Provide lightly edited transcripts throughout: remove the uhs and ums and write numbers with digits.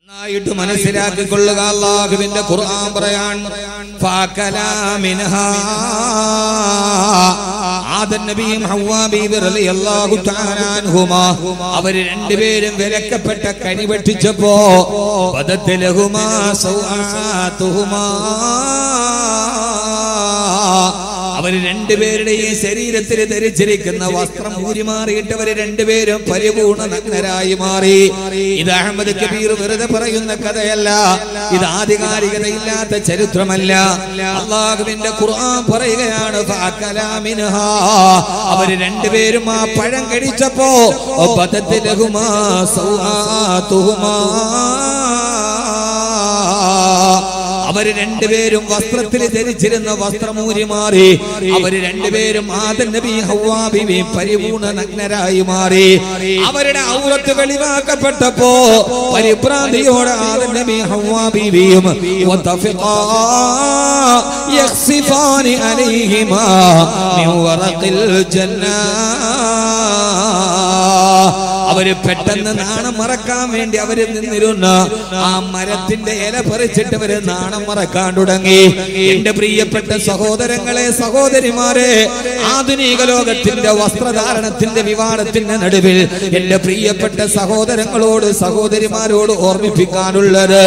നന്നായിട്ട് മനസ്സിലാക്കിക്കൊള്ളുക. അല്ലാഹുവിന്റെ ഖുർആൻ പറയാൻ ഫാകലാ മിൻഹാ ആദം നബിയും ഹവ്വാ ബീവി റളിയല്ലാഹു തആല അൻഹുമാ അവർ രണ്ടുപേരും വിലക്കപ്പെട്ട കനി വെട്ടിച്ചപ്പോ ബദത് ലഹുമാ സൗആതുഹുമാ അവർ രണ്ടുപേരുടെയും ശരീരത്തിൽ ധരിച്ചിരിക്കുന്ന വസ്ത്രം ഊരിമാറിയിട്ട് അവർ രണ്ടുപേരും പരിപൂർണ നഗ്നരായി മാറി. ഇത് അഹമ്മദ് കബീർ വെറുതെ പറയുന്ന കഥയല്ല, ഇത് ആധികാരികതയില്ലാത്ത ചരിത്രമല്ല. അല്ലാഹുവിന്റെ ഖുർആൻ പറയുകയാണ് ഫഅകലാ മിൻഹാ അവർ രണ്ടുപേരും ആ പഴം കഴിച്ചപ്പോ ബദത് ലഹുമാ സൗആതുഹുമാ അവർ രണ്ടുപേരും വസ്ത്രത്തിൽ ധരിച്ചിരുന്ന വസ്ത്രം ഊരി മാറി. അവർ രണ്ടുപേരും ആദം നബി ഹവ്വാ ബീവി പരിപൂർണ നഗ്നരായി മാറി. അവരുടെ ഔറത്ത് വെളിവാക്കപ്പെട്ടപ്പോ പരിഭ്രാന്തിയോടെ ആദം നബി ഹവ്വാ ബീവിയും വതഫിഖാ യഖ്സിഫാനി അലൈഹിമാ മിൻ വറഖിൽ ജന്നാ അവര് പെട്ടെന്ന് നാണം മറക്കാൻ വേണ്ടി അവര് നിന്നിരുന്ന ആ മരത്തിന്റെ ഇല പറിച്ചിട്ട് അവര് നാണം മറക്കാൻ തുടങ്ങി. എന്റെ പ്രിയപ്പെട്ട സഹോദരങ്ങളെ, സഹോദരിമാരെ, ആധുനിക ലോകത്തിന്റെ വസ്ത്രധാരണത്തിന്റെ വിവാദത്തിന്റെ നടുവിൽ എന്റെ പ്രിയപ്പെട്ട സഹോദരങ്ങളോട് സഹോദരിമാരോട് ഓർമ്മിപ്പിക്കാനുള്ളത്,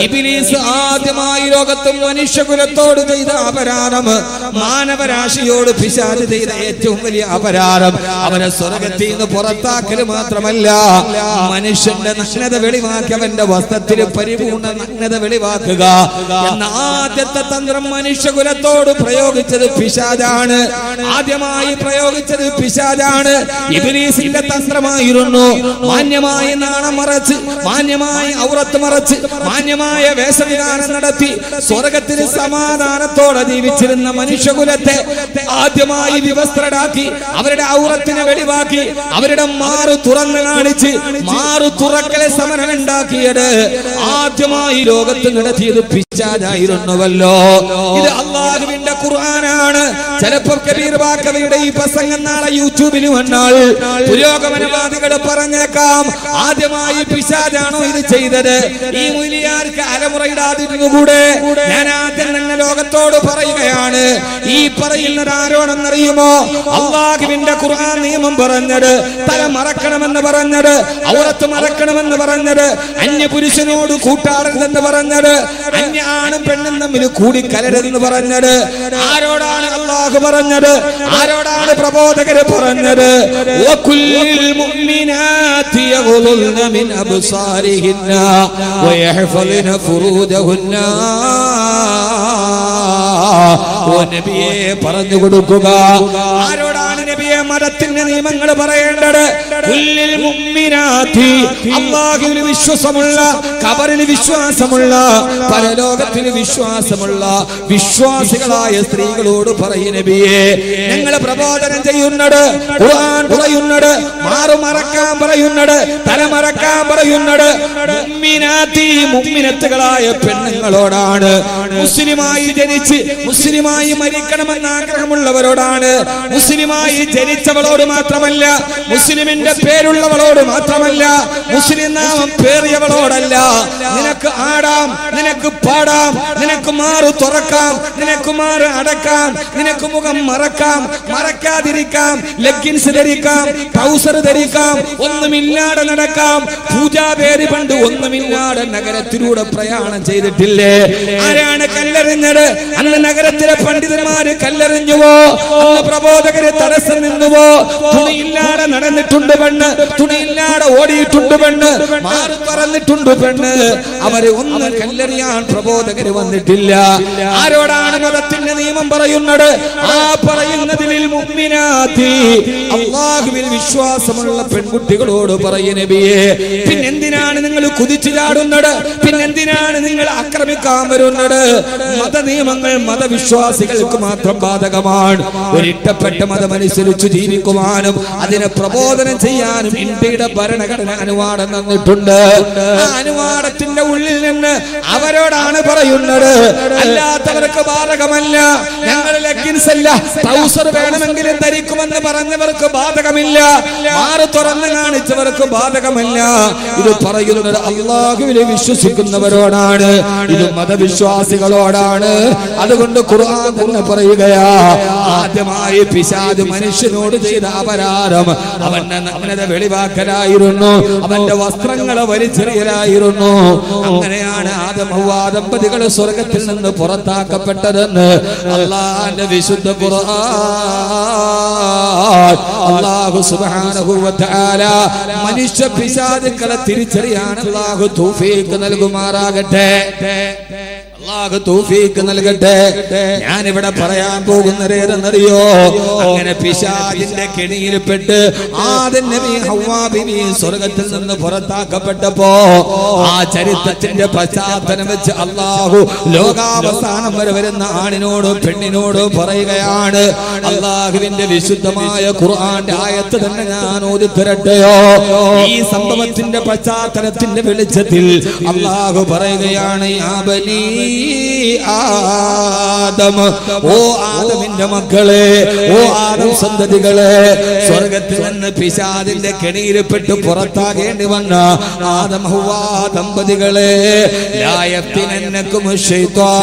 ഇബ്ലീസ് ആദ്യമായി ലോകത്തും മനുഷ്യകുലത്തോട് ചെയ്ത അപരാധം, മാനവരാശിയോട് പിശാച് ചെയ്ത ഏറ്റവും വലിയ അപരാധം അവനെ സ്വർഗ്ഗത്തിൽ നിന്ന് പുറത്താക്കൽ മാത്രമല്ല, മനുഷ്യന്റെ നഗ്നത വെളിവാക്കി അവന്റെ വസ്ത്രത്തിൽ പരിപൂർണ നഗ്നത വെളിവാക്കുക എന്ന ആദ്യത്തെ തന്ത്രം മനുഷ്യകുലത്തോട് പ്രയോഗിച്ചത് പിശാചാണ്. ആദ്യമായി പ്രയോഗിച്ചത് പിശാചാണ്. ഇബ്ലീസിന്റെ തന്ത്രമായിരുന്നു മാന്യമായി നാണം മറച്ച്, മാന്യമായി ഔറത്ത് മറച്ച്, മാന്യമായ വേഷവിധാനം നടത്തി സ്വർഗത്തിൽ സമാധാനത്തോടെ ജീവിച്ചിരുന്ന മനുഷ്യകുലത്തെ ആദ്യമായി വിവസ്ത്രരാക്കി അവരുടെ ഔറത്തിനെ വെളിവാക്കി അവരുടെ മാറു തുറന്ന് കാണിച്ച് മാറു തുറക്കലെ സമരം ഉണ്ടാക്കിയത് ആദ്യമായി ലോകത്ത് നടത്തിയത് പിശാചായിരുന്നുവല്ലോ. ഇത് അല്ലാഹുവിന്റെ ഖുർആനാണ്. ചിലപ്പോൾ കബീർ ബാക്കവിയുടെ ഈ പ്രസംഗം നാളെ യൂട്യൂബിൽ വന്നാൽ പുരോഗമനവാദികൾ പറഞ്ഞേക്കാം ആദ്യമായി പിശാചാണോ ഇത് ചെയ്തത്, ഈ മുലിയാർക്ക് അലമുറയിടാതിരുന്നുകൂടെ? ഞാൻ ആദ്യം തന്നെ ലോകത്തോട് പറയുകയാണ്, ഈ പറയുന്നത് ആരോടെന്നറിയുമോ? അല്ലാഹുവിന്റെ ഖുർആൻ നിയമം പറഞ്ഞത് തല മറക്കണമെന്ന് പറഞ്ഞത്, ഔറത്ത് മറക്കണമെന്ന് പറഞ്ഞത്, അന്യ പുരുഷനോട് കൂട്ടാടരുതെന്ന് പറഞ്ഞത്, അന്യ ആണും പെണ്ണും തമ്മിൽ കൂടി കലരുതെന്ന് പറഞ്ഞത് ആരോടാണ് അല്ലാഹു പറഞ്ഞത്? ആരോടാണ് പ്രബോധകര് പറഞ്ഞത്? വകുല്ലിൽ മുഅ്മിനാതി യഗ്ളുൽന മിൻ അബ്സാരിഹിന്ന വയഹ്ഫളിന ഫുറൂജഹുന്ന. ഓ നബിയെ പറഞ്ഞു കൊടുക്കുക. ആരോടാണ് നബിയെ മതത്തിന്റെ നിയമങ്ങൾ പറയേണ്ടത്? കുല്ലിൽ മുഅ്മിനാതി അല്ലാഹുവിൽ വിശ്വാസമുള്ള, ഖബറിൽ വിശ്വാസമുള്ള, പരലോകത്തിൽ വിശ്വാസമുള്ള വിശ്വാസികളായ സ്ത്രീകളോട് പറയും നബിയെ, ഞങ്ങൾ പ്രബോധനം ചെയ്യുന്നത്, ഖുർആൻ പറയുന്നത്, മാറു മറക്കാൻ പറയുന്നത്, തല മറക്കാൻ പറയുന്നത് മുഅ്മിനാതി മുഅ്മിനത്തുകളായ പെണ്ണുങ്ങളോടാണ്. മുസ്ലിമായി ജനിച്ച് മുസ്ലിമായി മരിക്കണമെന്ന് ആഗ്രഹമുള്ളവരോടാണ്. മുസ്ലിമായി ജനിച്ചവളോട് മാത്രമല്ല, മുസ്ലിമിന്റെ പേരുള്ളവളോട് മാത്രമല്ല, മുസ്ലിം നാമം പേറിയവളോടല്ല. നിനക്ക് ആടാം, നിനക്ക് പാടാം, നിനക്ക് മാറു തുറക്കാം, നിനക്ക് മാറ് അടക്കാം, നിനക്ക് മുഖം മറക്കാം, മറക്കാതിരിക്കാം, ലെഗിൻസ് ധരിക്കാം, ട്രൗസർ ധരിക്കാം, ഒന്നുമില്ലാതെ നടക്കാം. പൂജാപേര് പണ്ട് ഒന്നുമില്ലാതെ നഗരത്തിലൂടെ പ്രയാണം ചെയ്തിട്ടില്ലേ? ആരാണ് കല്ലെറിഞ്ഞത്? അന്ന് നഗരത്തിലെ പണ്ഡിതന്മാര് കല്ലെറിഞ്ഞുവോ? അന്ന് പ്രബോധകര് തടസ്സം നിന്നുവോ? തുണിയില്ലാതെ നടന്നിട്ടുണ്ട് പെണ്ണ്, തുണിയില്ലാതെ ഓടിയിട്ടുണ്ട് പെണ്ണ്, മാറി തുറന്നിട്ടുണ്ട് പെണ്ണ്. അവരെ ഒന്നും കല്ലെറിയാൻ പ്രബോധകര് വന്നിട്ടില്ല. ആരോടാണ് മതത്തിന്റെ നിയമം പറയുന്നത്? ആ പറയുന്നതിൽ മുഅ്മിനാതി അല്ലാഹുവിൽ വിശ്വാസമുള്ള പെൺകുട്ടികളോട് പറയും നബിയെ, പിന്നെന്തിനാണ് നിങ്ങൾ കുതിച്ചു ചാടുന്നത്? പിന്നെന്തിനാണ് നിങ്ങൾ ആക്രമിക്കാൻ വരുന്നത്? മതനിയമങ്ങൾ മതവിശ്വാസികൾക്ക് മാത്രം ബാധകമാണ്. ഒരിട്ടപ്പെട്ട മതമനുസരിച്ച് ജീവിക്കുവാനും അതിനെ പ്രബോധനം ചെയ്യാനും ഇന്ത്യയുടെ ഭരണഘടന അനുവാദം തന്നിട്ടുണ്ട്. ആ അനുവാദത്തിന്റെ ഉള്ളിൽ നിന്ന് അവരോടാണ് പറയുന്നത്, അല്ലാത്തവർക്ക് ബാധകമല്ല. ഞങ്ങൾ ലെഗിൻസ് അല്ല, ട്രൗസർ വേണമെങ്കിലും ധരിക്കുമെന്ന് പറഞ്ഞവർക്ക് ബാധകമില്ല, മാറ് തുറന്ന് കാണിച്ചവർക്ക് ബാധകമല്ല. ഇത് പറയുന്നത് പറയുന്നത് അല്ലാഹുവിനെ വിശ്വസിക്കുന്നവരോടാണ്, ഇത് മതവിശ്വാസികളോടാണ്. അതുകൊണ്ട് ഖുർആൻ തന്നെ പറയുകയാ, ആദ്യമായി പിശാച് മനുഷ്യനോട് ചെയ്ത അപരാധം അവന്റെ നഗ്നത വെളിവാക്കലായിരുന്നു, അവന്റെ വസ്ത്രങ്ങളെ വലിച്ചെറിയലായിരുന്നു. അങ്ങനെയാണ് ആദം ഹവ്വ ദമ്പതികൾ സ്വർഗത്തിൽ നിന്ന് പുറത്താക്കപ്പെട്ടതെന്ന് അല്ലാഹുവിന്റെ വിശുദ്ധ ഖുർആൻ. അല്ലാഹു സുബ്ഹാനഹു വ തആല മനുഷ്യ പിശാചുക്കളെ തിരിച്ചറിയാൻ അല്ലാഹു തൗഫീഖ് നൽകുമാറാകട്ടെ. അല്ലാഹു തൗഫീഖ് നൽകട്ടെ. ഞാൻ ഇവിടെ പറയാൻ പോകുന്നതേതെന്നറിയോ? അങ്ങനെ പിശാചിന്റെ കെണിയിൽപ്പെട്ട് ആദം നബി ഹവ്വാ ബിബി സ്വർഗ്ഗത്തിൽ നിന്ന് പുറത്താക്കപ്പെട്ടപ്പോ ആ ചരിത്രത്തിന്റെ പശ്ചാത്തലം വെച്ച് അല്ലാഹു ലോകാവസാനം വരെ വരുന്ന ആണിനോടും പെണ്ണിനോടും പറയുകയാണ്. അല്ലാഹുവിന്റെ വിശുദ്ധമായ ഖുർആന്റെ ആയത്ത് തന്നെ ഞാൻ ഓതിത്തരട്ടെയോ? ഈ സംഭവത്തിന്റെ പശ്ചാത്തലത്തിന്റെ വെളിച്ചത്തിൽ അല്ലാഹു പറയുകയാണ്, യാ ബനീ ആദം, ഓ ആദമിന്റെ മക്കളെ, ഓ ആദം സന്തതികളെ, സ്വർഗത്തിൽ നിന്ന് പിശാചിന്റെ കെണിയിൽപ്പെട്ട് പുറത്താകേണ്ടി വന്ന ആദം ഹവ്വ ദമ്പതികളെ, ലാ യഫ്തിനന്നകും ശൈത്വാൻ,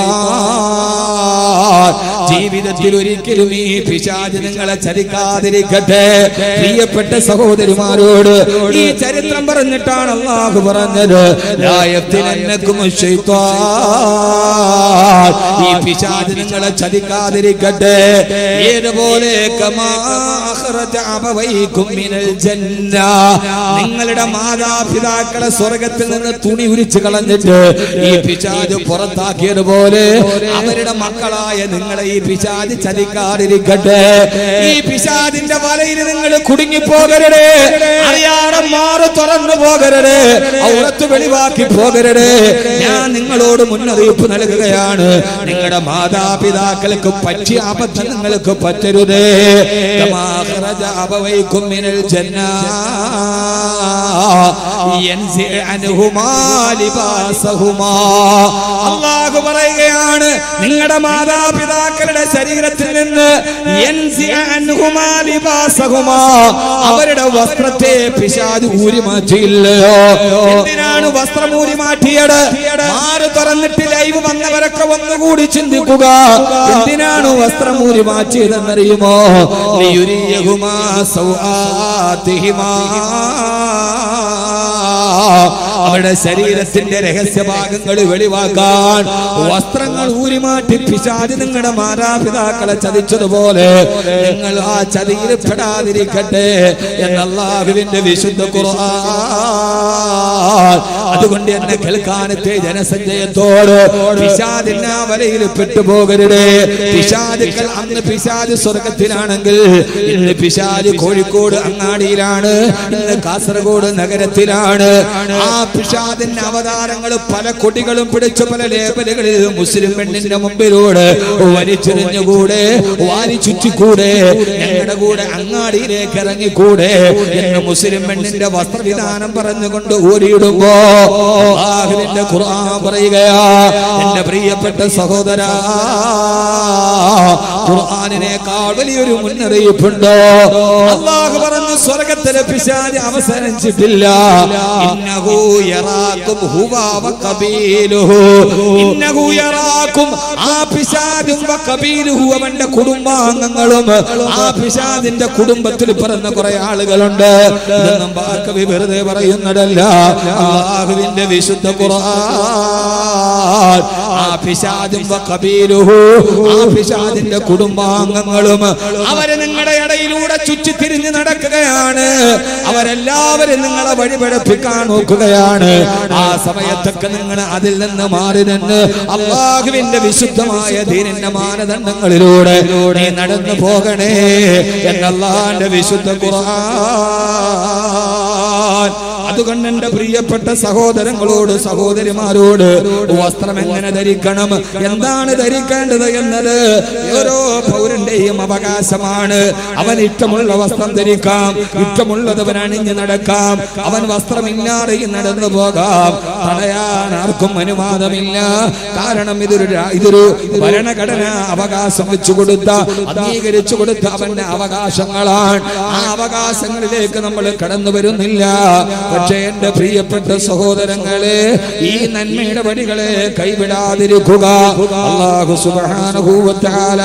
ജീവിതത്തിൽ ഒരിക്കലും ഈ പിശാച് നിങ്ങളെ ചതിക്കാതിരിക്കട്ടെ. പ്രിയപ്പെട്ട സഹോദരിമാരോട് ഈ ചരിത്രം പറഞ്ഞിട്ടാണ് അല്ലാഹു പറഞ്ഞത്, ലാ യഫ്തിനന്നകും ശൈത്വാൻ, ഈ പിശാച് നിങ്ങളെ ചതിക്കാതിരിക്കട്ടെ. ഏതുപോലെ കമാ അഖ്റജ അബവൈകും മിനൽ ജന്ന, നിങ്ങളുടെ മാതാപിതാക്കളെ സ്വർഗ്ഗത്തിൽ നിന്ന് തുണി ഉരിച്ചു കളഞ്ഞിട്ട് ഈ പിശാച് പുറത്താക്കിയതുപോലെ അവരുടെ മക്കളായ നിങ്ങളെ ഈ പിശാച് ചതിക്കാതിരിക്കട്ടെ. ഈ പിശാചിന്റെ വലയിൽ നിങ്ങൾ കുടുങ്ങിപ്പോകരുത്, അറിയാതെ മാറ് തുറന്നു പോകരുത്, ഔറത്ത് വെളിവാക്കി പോകരുത്. ഞാൻ നിങ്ങളോട് മുന്നറിയിപ്പ് നൽകുകയാണ്, നിങ്ങളുടെ മാതാപിതാക്കൾക്ക് പറ്റിയ അബദ്ധം നിങ്ങൾക്ക് പറ്റരുതേ. കമാ ഖറജ അബവൈകും മിനൽ ജന്ന യൻസി അൻഹുമാ ലിബാസഹുമാ, അല്ലാഹു പറയുകയാണ്, നിങ്ങളുടെ മാതാപിതാക്കളുടെ ശരീരത്തിൽ നിന്ന് യൻസി അൻഹുമാ ലിബാസഹുമാ, അവരുടെ വസ്ത്രത്തെ പിശാച് ഊരി മാറ്റിയില്ലയോ? എന്തിനാണ് വസ്ത്രം ഊരി മാറ്റിയത്? മാറ് തുറന്നിട്ട് ലൈവ് വന്നവരൊക്കെ ഒന്നുകൂടി ചിന്തിക്കുക, എന്തിനാണ് വസ്ത്രം ഊരി മാറ്റിയതെന്നറിയുമോ? ലിയുരിയഹുമാ സൗആതിഹിമാ, അവരുടെ ശരീരത്തിന്റെ രഹസ്യഭാഗങ്ങൾ വെളിവാക്കാൻ വസ്ത്രങ്ങൾ ഊരിമാറ്റി പിശാച് നിങ്ങളുടെ മാതാപിതാക്കളെ ചതിച്ചതുപോലെ നിങ്ങൾ ആ ചതിയിൽ പെടാതിരിക്കട്ടെ എന്ന് അല്ലാഹുവിന്റെ വിശുദ്ധ ഖുർആൻ. അതുകൊണ്ട് എന്നെ കേൾക്കാനത്തെ ജനസഞ്ചയത്തോട് പിശാചിന്റെ ആ വലയിൽ പെട്ടുപോകരുത്. പിശാചുക്കൾ അന്ന് പിശാച് സ്വർഗത്തിലാണെങ്കിൽ ഇന്ന് പിശാച് കോഴിക്കോട് അങ്ങാടിയിലാണ്, ഇന്ന് കാസർഗോഡ് നഗരത്തിലാണ്. ആ പിശാചിന്റെ അവതാരങ്ങൾ പല കൊടികളും പിടിച്ച് പല ലേബലുകളിൽ മുസ്ലിം പെണ്ണിന്റെ മുമ്പിലൂടെ വലിച്ചെറിഞ്ഞുകൂടെ, വാരി ചുറ്റിക്കൂടെ, ഞങ്ങളുടെ കൂടെ അങ്ങാടിയിലേക്ക് ഇറങ്ങിക്കൂടെ എന്ന് മുസ്ലിം പെണ്ണിന്റെ വസ്ത്രവിധാനം പറഞ്ഞുകൊണ്ട് ഊരിയിടുമ്പോ അല്ലാഹുവിന്റെ ഖുർആൻ പറയുകയാ, എന്റെ പ്രിയപ്പെട്ട സഹോദരാ, ഖുർആനിനേക്കാൾ വലിയൊരു മുന്നറിയിപ്പുണ്ടോ? അല്ലാഹു പറഞ്ഞു, സ്വർഗ്ഗത്തിലെ പിശാച് അവസാനിച്ചിട്ടില്ല. ഇന്നഹു യറാകും ഹുവ വ ഖബീലുഹു, ഇന്നഹു യറാകും, ആ പിശാചും വ ഖബീലുഹു, അവന്റെ കുടുംബാംഗങ്ങളും. ആ പിശാചിന്റെ കുടുംബത്തിൽ പിറന്ന കുറെ ആളുകളുണ്ട്. ഇതൊന്നും ബാക്കി വെറുതെ പറയുന്നതല്ല, അല്ലാഹുവിന്റെ വിശുദ്ധ ഖുർആൻ. ആ പിശാചും വ ഖബീലുഹു, ആ പിശാചിന്റെ കുടുംബാംഗങ്ങളും അവര് നിങ്ങളുടെ ഇടയിലൂടെ ചുറ്റിത്തിരിഞ്ഞ് നടക്കുകയാണ്. അവരെല്ലാവരും നിങ്ങളെ വഴിപഴപ്പിക്കാൻ നോക്കുകയാണ്. ആ സമയത്തൊക്കെ നിങ്ങൾ അതിൽ നിന്ന് മാറി നിന്ന് അല്ലാഹുവിന്റെ വിശുദ്ധമായ ദീനിന്റെ മാനദണ്ഡങ്ങളിലൂടെ നീ നടന്നു പോകണേ എന്ന് അല്ലാഹുവിന്റെ വിശുദ്ധ ഖുർആൻ. അതുകൊണ്ട് എന്റെ പ്രിയപ്പെട്ട സഹോദരങ്ങളോട് സഹോദരിമാരോട് വസ്ത്രം എങ്ങനെ ധരിക്കണം, എന്താണ് ധരിക്കേണ്ടത് എന്നത് ഓരോ പൗരന്റെയും അവകാശമാണ്. അവൻ ഇഷ്ടമുള്ള വസ്ത്രം ധരിക്കാം, ഇഷ്ടമുള്ളത് അവൻ അണിഞ്ഞ് നടക്കാം, അവൻ വസ്ത്രമില്ലാതെ നടന്നു പോകാം. തടയാൻ ആർക്കും അനുവാദമില്ല. കാരണം ഇതൊരു ഭരണഘടന അവകാശം വെച്ചു കൊടുത്ത, അംഗീകരിച്ചു കൊടുത്ത അവന്റെ അവകാശങ്ങളാണ്. ആ അവകാശങ്ങളിലേക്ക് നമ്മൾ കടന്നു വരുന്നില്ല. പക്ഷേ എന്റെ പ്രിയപ്പെട്ട സഹോദരങ്ങളെ, ഈ നന്മയുടെ വഴികളെ കൈവിടാതിരിക്കുക. അല്ലാഹു സുബ്ഹാനഹു വ തആല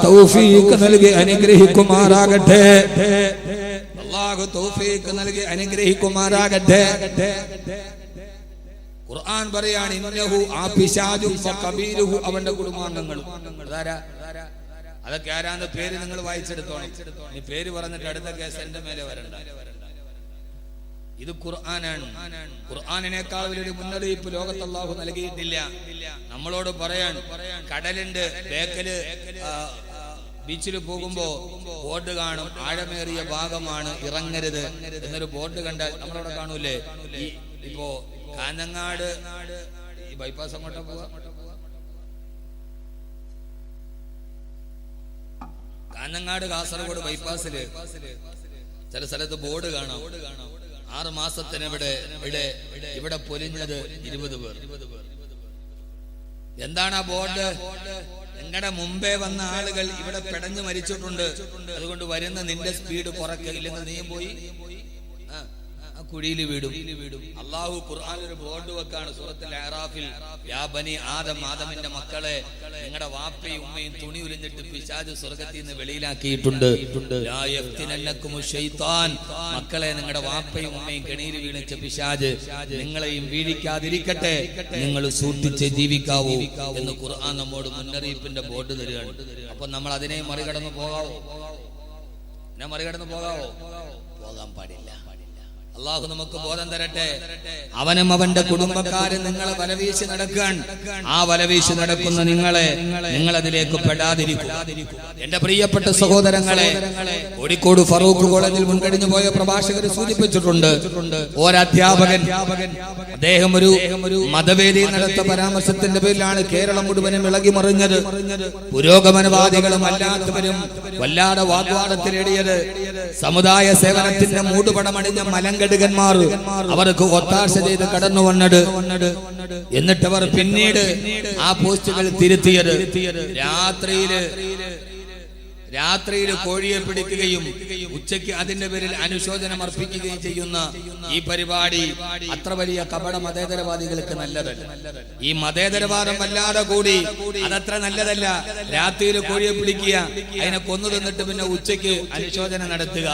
തൗഫീഖ് നൽകി അനുഗ്രഹിക്കുമാറാകട്ടെ. അല്ലാഹു തൗഫീഖ് നൽകി അനുഗ്രഹിക്കുമാറാകട്ടെ. ഖുർആൻ പറയാണ്, ഇന്നഹു ആപിശാജും വഖബീലുഹു, അവന്റെ കുടുംബാംഗങ്ങളും. അതൊക്കെ ആരാന്റെ പേര് നിങ്ങൾ വായിച്ചെടുത്തോണം. ഈ പേര് പറഞ്ഞിട്ട് അടുത്ത കേസ് എന്റെ മേലെ വരണ്ട. ഇത് ഖുർആനാണ്. ഖുർആനിനേക്കാൾ വലിയൊരു മുന്നറിയിപ്പ് ലോകത്ത് അല്ലാഹു നൽകിയിട്ടില്ല. നമ്മളോട് പറയാൻ കടലുണ്ട്, ബേക്കല് ബീച്ചിൽ പോകുമ്പോ ബോർഡ് കാണും, ആഴമേറിയ ഭാഗമാണ്, ഇറങ്ങരുത് എന്നൊരു ബോർഡ് കണ്ടാൽ നമ്മളവിടെ കാണൂലേ. ഇപ്പോ കാഞ്ഞങ്ങാട് ഈ ബൈപ്പാസ് അങ്ങോട്ടാ പോവാ, കാഞ്ഞങ്ങാട് കാസർഗോഡ് ബൈപ്പാസില് ചില സ്ഥലത്ത് ബോർഡ് കാണാം, 6 മാസത്തിന് ഇവിടെ പൊലിഞ്ഞത് 20 പേർ. എന്താണ് ആ ബോർഡ്? നിങ്ങളുടെ മുമ്പേ വന്ന ആളുകൾ ഇവിടെ പെടഞ്ഞു മരിച്ചിട്ടുണ്ട്, അതുകൊണ്ട് വരുന്ന നിന്റെ സ്പീഡ് കുറയ്ക്കില്ലെങ്കിൽ നീയും പോയി ആ കുഴിയിൽ വീടും. അള്ളാഹു ഖുർആനിൽ ഒരു ബോർഡ് വെക്കാണ് സൂറത്തുൽ അഅറാഫിൽ, യാ ബനി ആദം, ആദമിന്റെ മക്കളെ, നിങ്ങളുടെ വാപ്പയും ഉമ്മയും തുണി ഉരിഞ്ഞിട്ട് പിശാച് സ്വർഗ്ഗത്തിൽ നിന്ന് വെളിയിലാക്കിയിട്ടുണ്ട്. ലാ യഫ്തിനന്നകും ശൈത്താൻ, മക്കളെ നിങ്ങളുടെ വാപ്പയും ഉമ്മയും കെണിയിൽ വീണിച്ച പിശാച് നിങ്ങളെയും വീഴിക്കാതിരിക്കട്ടെ, നിങ്ങൾ സൂക്ഷിച്ച് ജീവിക്കാവൂ എന്ന് ഖുർആൻ നമ്മോട് മുന്നറിയിപ്പിന്റെ ബോർഡ് തരികയാണ്. അപ്പൊ നമ്മൾ അതിനെ മറികടന്ന് പോകാവോ? പോകാൻ പാടില്ല. അള്ളാഹു നമുക്ക് ബോധം തരട്ടെ. അവനും അവന്റെ കുടുംബക്കാരും നിങ്ങളെ വലവീശി നടക്കാൻ, ആ വലവീശി നടക്കുന്ന നിങ്ങൾ അതിലേക്ക് പെടാതിരിക്കും. എന്റെ പ്രിയപ്പെട്ട സഹോദരങ്ങളെ, കോഴിക്കോട് ഫറൂഖ് കോളേജിൽ മുൻകഴിഞ്ഞു പോയ പ്രഭാഷകർ സൂചിപ്പിച്ചിട്ടുണ്ട്, ഒരധ്യാപകൻ അദ്ദേഹം ഒരു മതവേദി നടത്ത പരാമർശത്തിന്റെ പേരിലാണ് കേരളം മുഴുവനും ഇളകി മറിഞ്ഞത്. പുരോഗമനവാദികളും അല്ലാത്തവരും വല്ലാതെ വാഗ്വാദത്തിലേടിയത്. സമുദായ സേവനത്തിന്റെ മൂടുപടമണിഞ്ഞ മലങ്കടുകന്മാർ അവർക്ക് ഒത്താശ ചെയ്ത് കടന്നു വന്നത്. എന്നിട്ട് അവർ പിന്നീട് ആ പോസ്റ്റുകൾ തിരുത്തിയത്. രാത്രിയിൽ കോഴിയെ പിടിക്കുകയും ഉച്ചയ്ക്ക് അതിന്റെ പേരിൽ അനുശോചനം അർപ്പിക്കുകയും ചെയ്യുന്ന ഈ പരിപാടി അത്ര വലിയ കപട മതേതരവാദികൾക്ക് നല്ലതല്ല. ഈ മതേതരവാദം വല്ലാതെ കൂടി അതത്ര നല്ലതല്ല. രാത്രിയിൽ കോഴിയെ പിടിക്കുക, അതിനെ കൊന്നു തിന്നിട്ട് പിന്നെ ഉച്ചയ്ക്ക് അനുശോചനം നടത്തുക,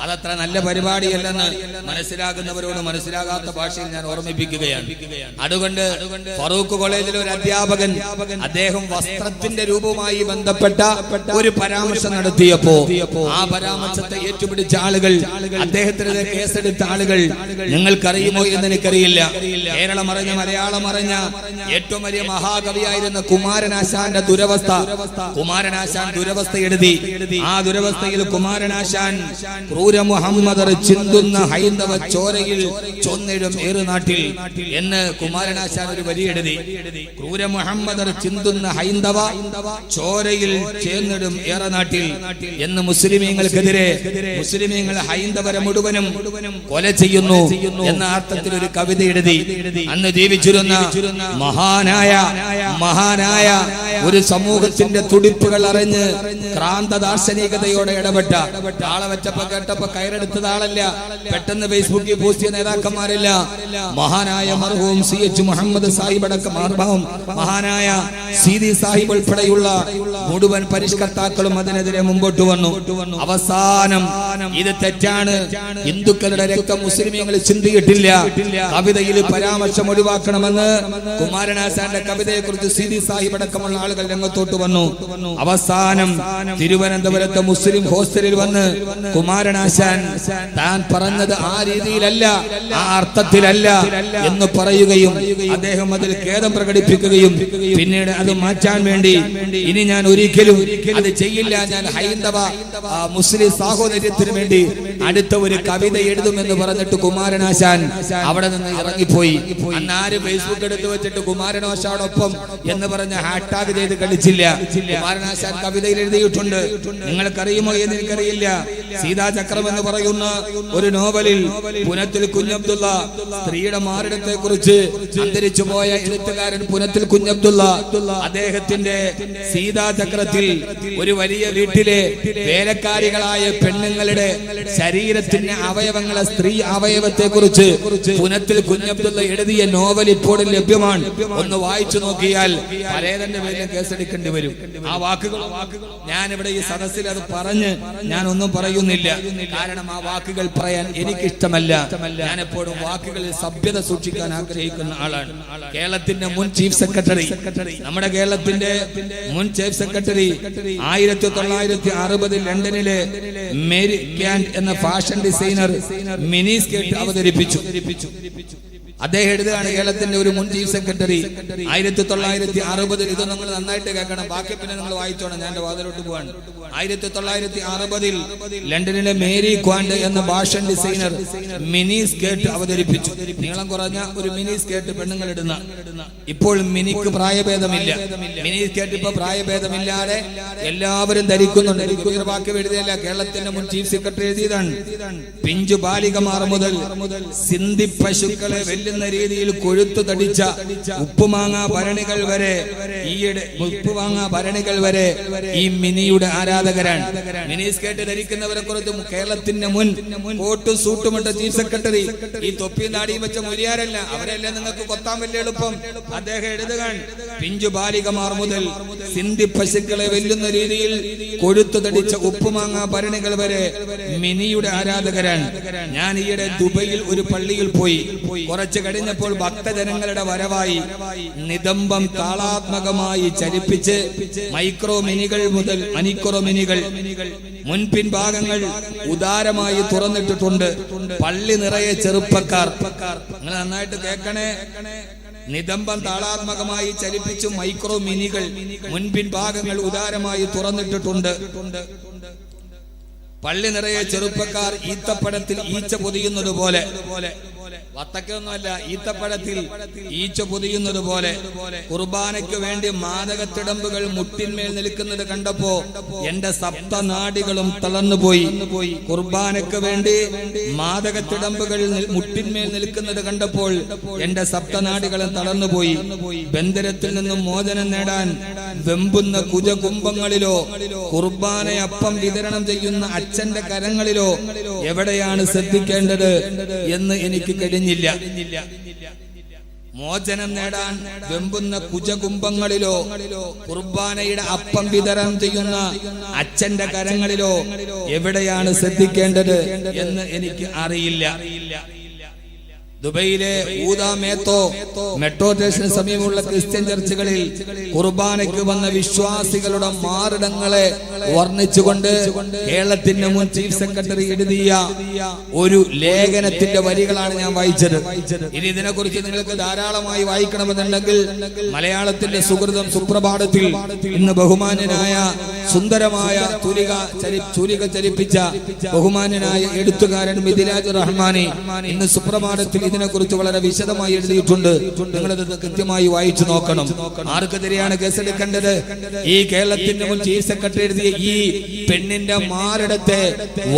അതത്ര നല്ല പരിപാടിയല്ലെന്ന് മനസ്സിലാകുന്നവരോട് മനസ്സിലാകാത്ത ഭാഷയിൽ ഞാൻ ഓർമ്മിപ്പിക്കുകയാണ്. അതുകൊണ്ട് ഫറൂഖ് കോളേജിലെ ഒരു അധ്യാപകൻ അദ്ദേഹം വസ്ത്രത്തിന്റെ രൂപവുമായി ബന്ധപ്പെട്ട ഒരു പരാമർശം നടത്തിയപ്പോ ആ പരാമർശത്തെ ഏറ്റുപിടിച്ച ആളുകൾ, അദ്ദേഹത്തിനെതിരെ കേസെടുത്ത ആളുകൾ നിങ്ങൾക്കറിയുമോ എന്ന് എനിക്കറിയില്ല. കേരളം അറിഞ്ഞ മലയാളം അറിഞ്ഞ ഏറ്റവും വലിയ മഹാകവിയായിരുന്ന കുമാരനാശാന്റെ ദുരവസ്ഥ, കുമാരനാശാൻ ദുരവസ്ഥ എഴുതി. ആ ദുരവസ്ഥയിൽ കുമാരനാശാൻ ക്രൂര മുഹമ്മദർ ചിന്തുന്ന ഹൈന്ദവ ചോരയിൽ ചൊന്നിടും ഏറുനാട്ടിൽ എന്ന് കുമാരനാശാൻ ഒരു വരി എഴുതി. ക്രൂര മുഹമ്മദർ ചിന്തുന്ന ഹൈന്ദവ ചോരയിൽ ചേർന്നിടും ഏറനാട്ടിൽ എന്ന് മുസ്ലിമീങ്ങൾക്കെതിരെ മുസ്ലിമീങ്ങൾ ഹൈന്ദവരെ മുഴുവനും കൊല ചെയ്യുന്നു എന്ന അർത്ഥത്തിൽ ഒരു കവിത എഴുതി. അന്ന് ജീവിച്ചിരുന്ന മഹാനായ ഒരു സമൂഹത്തിന്റെ തുടിപ്പുകൾ അറിഞ്ഞ് ക്രാന്ത ദാർശനികതയോടെ ഇടപെട്ട ആളെ വെച്ചപ്പോ കേട്ടപ്പോ കയറെടുത്തത് ആളല്ല, പെട്ടെന്ന് ഫേസ്ബുക്കിൽ പോസ്റ്റ് ചെയ്ത നേതാക്കന്മാരില്ല. മഹാനായ മർഹൂം CH മുഹമ്മദ് സാഹിബ് അടക്കം മഹാനായ സീതി സാഹിബ് ഉൾപ്പെടെയുള്ള മുഴുവൻ പരിഷ്കർത്താക്കളും അതിനെതിരെ മുമ്പോട്ട് വന്നു. അവസാനം ഇത് തെറ്റാണ്, ഹിന്ദുക്കളുടെ രക്തം മുസ്ലിമീങ്ങൾ ചിന്തിയിട്ടില്ല, കവിതയിൽ പരാമർശം ഒഴിവാക്കണമെന്ന് കുമാരനാശാന്റെ കവിതയെ കുറിച്ച് സീതി സാഹിബ് അടക്കമുള്ള ആളുകൾ രംഗത്തോട്ട് വന്നു. അവസാനം തിരുവനന്തപുരത്തെ മുസ്ലിം ഹോസ്റ്റലിൽ വന്ന് കുമാരനാശാൻ താൻ പറഞ്ഞത് ആ രീതിയിലല്ല, ആ അർത്ഥത്തിലല്ല എന്ന് പറയുകയും അദ്ദേഹം അതിൽ ഖേദം പ്രകടിപ്പിക്കുകയും പിന്നീട് അത് മാറ്റാൻ വേണ്ടി ഇനി ഞാൻ ഒരിക്കലും അത് ചെയ്യില്ല, ഞാൻ ഹൈന്ദവ മുസ്ലിം സാഹോദര്യത്തിന് വേണ്ടി അടുത്ത ഒരു കവിത എഴുതുമെന്ന് പറഞ്ഞിട്ട് കുമാരനാശാൻ അവിടെ നിന്ന് ഇറങ്ങിപ്പോയി. അന്ന് ആര് ഫേസ്ബുക്ക് എടുത്ത് വെച്ചിട്ട് കുമാരനാശാനോടൊപ്പം എന്ന് പറഞ്ഞ ഹാഷ്ടാഗ് ചെയ്ത് കളിച്ചില്ല. കുമാരനാശാൻ കവിതയിൽ എഴുതിയിട്ടുണ്ട്, നിങ്ങൾക്കറിയുമോ എന്ന് എനിക്കറിയില്ല. സീതാചക്രം എന്ന് പറയുന്ന ഒരു നോവലിൽ പുനത്തിൽ കുഞ്ഞബ്ദുള്ള സ്ത്രീയുടെ മാറിടത്തെ കുറിച്ച് അന്തരിച്ചു പോയ എഴുത്തുകാരൻ പുനത്തിൽ കുഞ്ഞബ്ദുള്ള അദ്ദേഹത്തിന്റെ സീതാചക്രത്തിൽ ഒരു വലിയ വീട്ടിലെ വേലക്കാരികളായ പെണ്ണുങ്ങളുടെ ശരീരത്തിന്റെ അവയവങ്ങളെ, സ്ത്രീ അവയവത്തെ കുറിച്ച് പുനത്തിൽ കുഞ്ഞബ്ദുള്ള എഴുതിയ നോവൽ ഇപ്പോൾ ലഭ്യമാണ്. ഒന്ന് വായിച്ചു നോക്കിയാൽ പലതന്റെ പേരിൽ കേസെടുക്കേണ്ടി വരും. ആ വാക്കുകൾ ഞാനിവിടെ ഈ സദസ്സിൽ അത് പറഞ്ഞ് ഞാനൊന്നും പറയുന്നില്ല. കാരണം ആ വാക്കുകൾ പറയാൻ എനിക്കിഷ്ടമല്ല. ഞാൻ എപ്പോഴും വാക്കുകളിൽ സഭ്യത സൂക്ഷിക്കാൻ ആഗ്രഹിക്കുന്ന ആളാണ്. കേരളത്തിന്റെ മുൻ ചീഫ് സെക്രട്ടറി, നമ്മുടെ കേരളത്തിന്റെ മുൻ ചീഫ് സെക്രട്ടറി 1960 ലണ്ടനിലെ മേരി ക്യാൻഡ് എന്ന ഫാഷൻ ഡിസൈനർ മിനി സ്കേർട്ട് അവതരിപ്പിച്ചു. അദ്ദേഹം എഴുതുകയാണ്, കേരളത്തിന്റെ ഒരു മുൻ ചീഫ് സെക്രട്ടറി 1960, ഇത് നിങ്ങൾ നന്നായിട്ട് കേൾക്കണം, ബാക്കി പിന്നെ നിങ്ങൾ വായിച്ചോണം, ഞാൻ വാതിലോട്ട് പോവാണ്. 1960 ലണ്ടനിലെ മേരി ക്വാൻഡ് എന്ന ഫാഷൻ ഡിസൈനർ മിനി സ്കേർട്ട് അവതരിപ്പിച്ചു. നീളം കുറഞ്ഞ ഒരു മിനി സ്കേർട്ട് പെണ്ണുങ്ങൾ ഇടുന്ന. ഇപ്പോൾ മിനിക്ക് പ്രായഭേദമില്ല. മിനി സ്കേർട്ട് ഇപ്പൊ പ്രായഭേദമില്ലാതെ എല്ലാവരും ധരിക്കുന്നുണ്ട്. വാക്യം എഴുതിയല്ല, കേരളത്തിന്റെ മുൻ ചീഫ് സെക്രട്ടറി എഴുതിയതാണ്. പിഞ്ചു ബാലികമാർ മുതൽ സിന്ധി പശുക്കളെ വെല്ലുന്ന രീതിയിൽ കൊഴുത്തു തടിച്ച ഉപ്പുമാങ്ങ ഭരണികൾ വരെ ഈ മിനിയുടെ ആരാധകരാണ്. മിനി സ്കേർട്ട് ധരിക്കുന്നവരെ കുറിച്ച് കേരളത്തിന്റെ മുൻ കോട്ടും സൂട്ടുമിട്ട ചീഫ് സെക്രട്ടറി, ഈ തൊപ്പിയും നാടിയും വെച്ച മുരിയാരല്ല, അവരെല്ലാം നിങ്ങൾക്ക് കൊത്താൻ വലിയ എളുപ്പം. അദ്ദേഹം എഴുതുകയാണ്, പിഞ്ചു ബാലികമാർ മുതൽ സിന്ധി പശുക്കളെ വെല്ലുന്ന രീതിയിൽ കൊഴുത്തു തടിച്ച ഉപ്പുമാങ്ങ ഭരണികൾ വരെ മിനിയുടെ ആരാധകരാണ്. ഞാൻ ഈയിടെ ദുബൈയിൽ ഒരു പള്ളിയിൽ പോയി. കുറച്ച് കഴിഞ്ഞപ്പോൾ ഭക്തജനങ്ങളുടെ വരവായി നിതംബം താളാത്മകമായി ചലിപ്പിച്ച് മൈക്രോ മിനികൾ മുതൽ അനിക്രോ മിനികൾ മുൻപിൻ ഭാഗങ്ങൾ ഉദാരമായി തുറന്നിട്ടിട്ടുണ്ട്. പള്ളി നിറയെ ചെറുപ്പക്കാർ. നിങ്ങൾ നന്നായിട്ട് കേൾക്കണേ. നിതംബം താളാത്മകമായി ചലിപ്പിച്ചു മൈക്രോ മിനികൾ മുൻപിൻ ഭാഗങ്ങൾ ഉദാരമായി തുറന്നിട്ടിട്ടുണ്ട്. പള്ളി നിറയെ ചെറുപ്പക്കാർ ഈത്തപ്പഴത്തിൽ ഈച്ച പൊതിയുന്നത് പോലെ, വത്തക്കൊന്നുമല്ല, ഈത്തപ്പഴത്തിൽ ഈച്ച പൊതിയുന്നത് പോലെ കുർബാനയ്ക്ക് വേണ്ടി മാദകത്തിടമ്പുകൾ മുട്ടിന്മേൽ നിൽക്കുന്നത് കണ്ടപ്പോ എന്റെ സപ്തനാഡികളും തളർന്നുപോയി. കുർബാനയ്ക്ക് വേണ്ടി മാദകത്തിടമ്പുകൾ മുട്ടിന്മേൽ നിൽക്കുന്നത് കണ്ടപ്പോൾ എന്റെ സപ്തനാഡികളും തളർന്നുപോയി. ബന്ധനത്തിൽ നിന്നും മോചനം നേടാൻ വെമ്പുന്ന കുജകുംഭങ്ങളിലോ കുർബാനയപ്പം വിതരണം ചെയ്യുന്ന അച്ഛന്റെ കരങ്ങളിലോ എവിടെയാണ് ശ്രദ്ധിക്കേണ്ടത് എന്ന് എനിക്ക് കഴിഞ്ഞില്ല. മോചനം നേടാൻ വെമ്പുന്ന കുജകുംഭങ്ങളിലോ കുർബാനയുടെ അപ്പം വിതരണം ചെയ്യുന്ന അച്ഛന്റെ കരങ്ങളിലോ എവിടെയാണ് ശ്രദ്ധിക്കേണ്ടത് എന്ന് എനിക്ക് അറിയില്ല. ദുബൈയിലെ ഊദാ മേത്തോ മെട്രോ സ്റ്റേഷന് സമീപമുള്ള ക്രിസ്ത്യൻ ചർച്ചുകളിൽ കുർബാനയ്ക്ക് വന്ന വിശ്വാസികളുടെ മാറിടങ്ങളെ വർണ്ണിച്ചുകൊണ്ട് കേരളത്തിന്റെ മുൻ ചീഫ് സെക്രട്ടറി എഴുതിയ ഒരു ലേഖനത്തിന്റെ വരികളാണ് ഞാൻ വായിച്ചത്. ഇനി ഇതിനെക്കുറിച്ച് നിങ്ങൾക്ക് ധാരാളമായി വായിക്കണമെന്നുണ്ടെങ്കിൽ മലയാളത്തിന്റെ സുഹൃതം സുപ്രഭാതത്തിൽ ഇന്ന് ബഹുമാന്യനായ സുന്ദരമായ ചുരിക ചലിപ്പിച്ച ബഹുമാന്യനായ എഴുത്തുകാരൻ മിഥിലാജ് റഹ്മാനി ഇന്ന് സുപ്രഭാതത്തിൽ ഇതിനെ കുറിച്ച് വളരെ വിശദമായി എഴുതിയിട്ടുണ്ട്. നിങ്ങളത് കൃത്യമായി വായിച്ചു നോക്കണം. ആർക്കെതിരെയാണ് കേസെടുക്കേണ്ടത്? ഈ കേരളത്തിന്റെ മുൻ ചീഫ് സെക്രട്ടറി എഴുതിയ ഈ പെണ്ണിന്റെ മാറിടത്തെ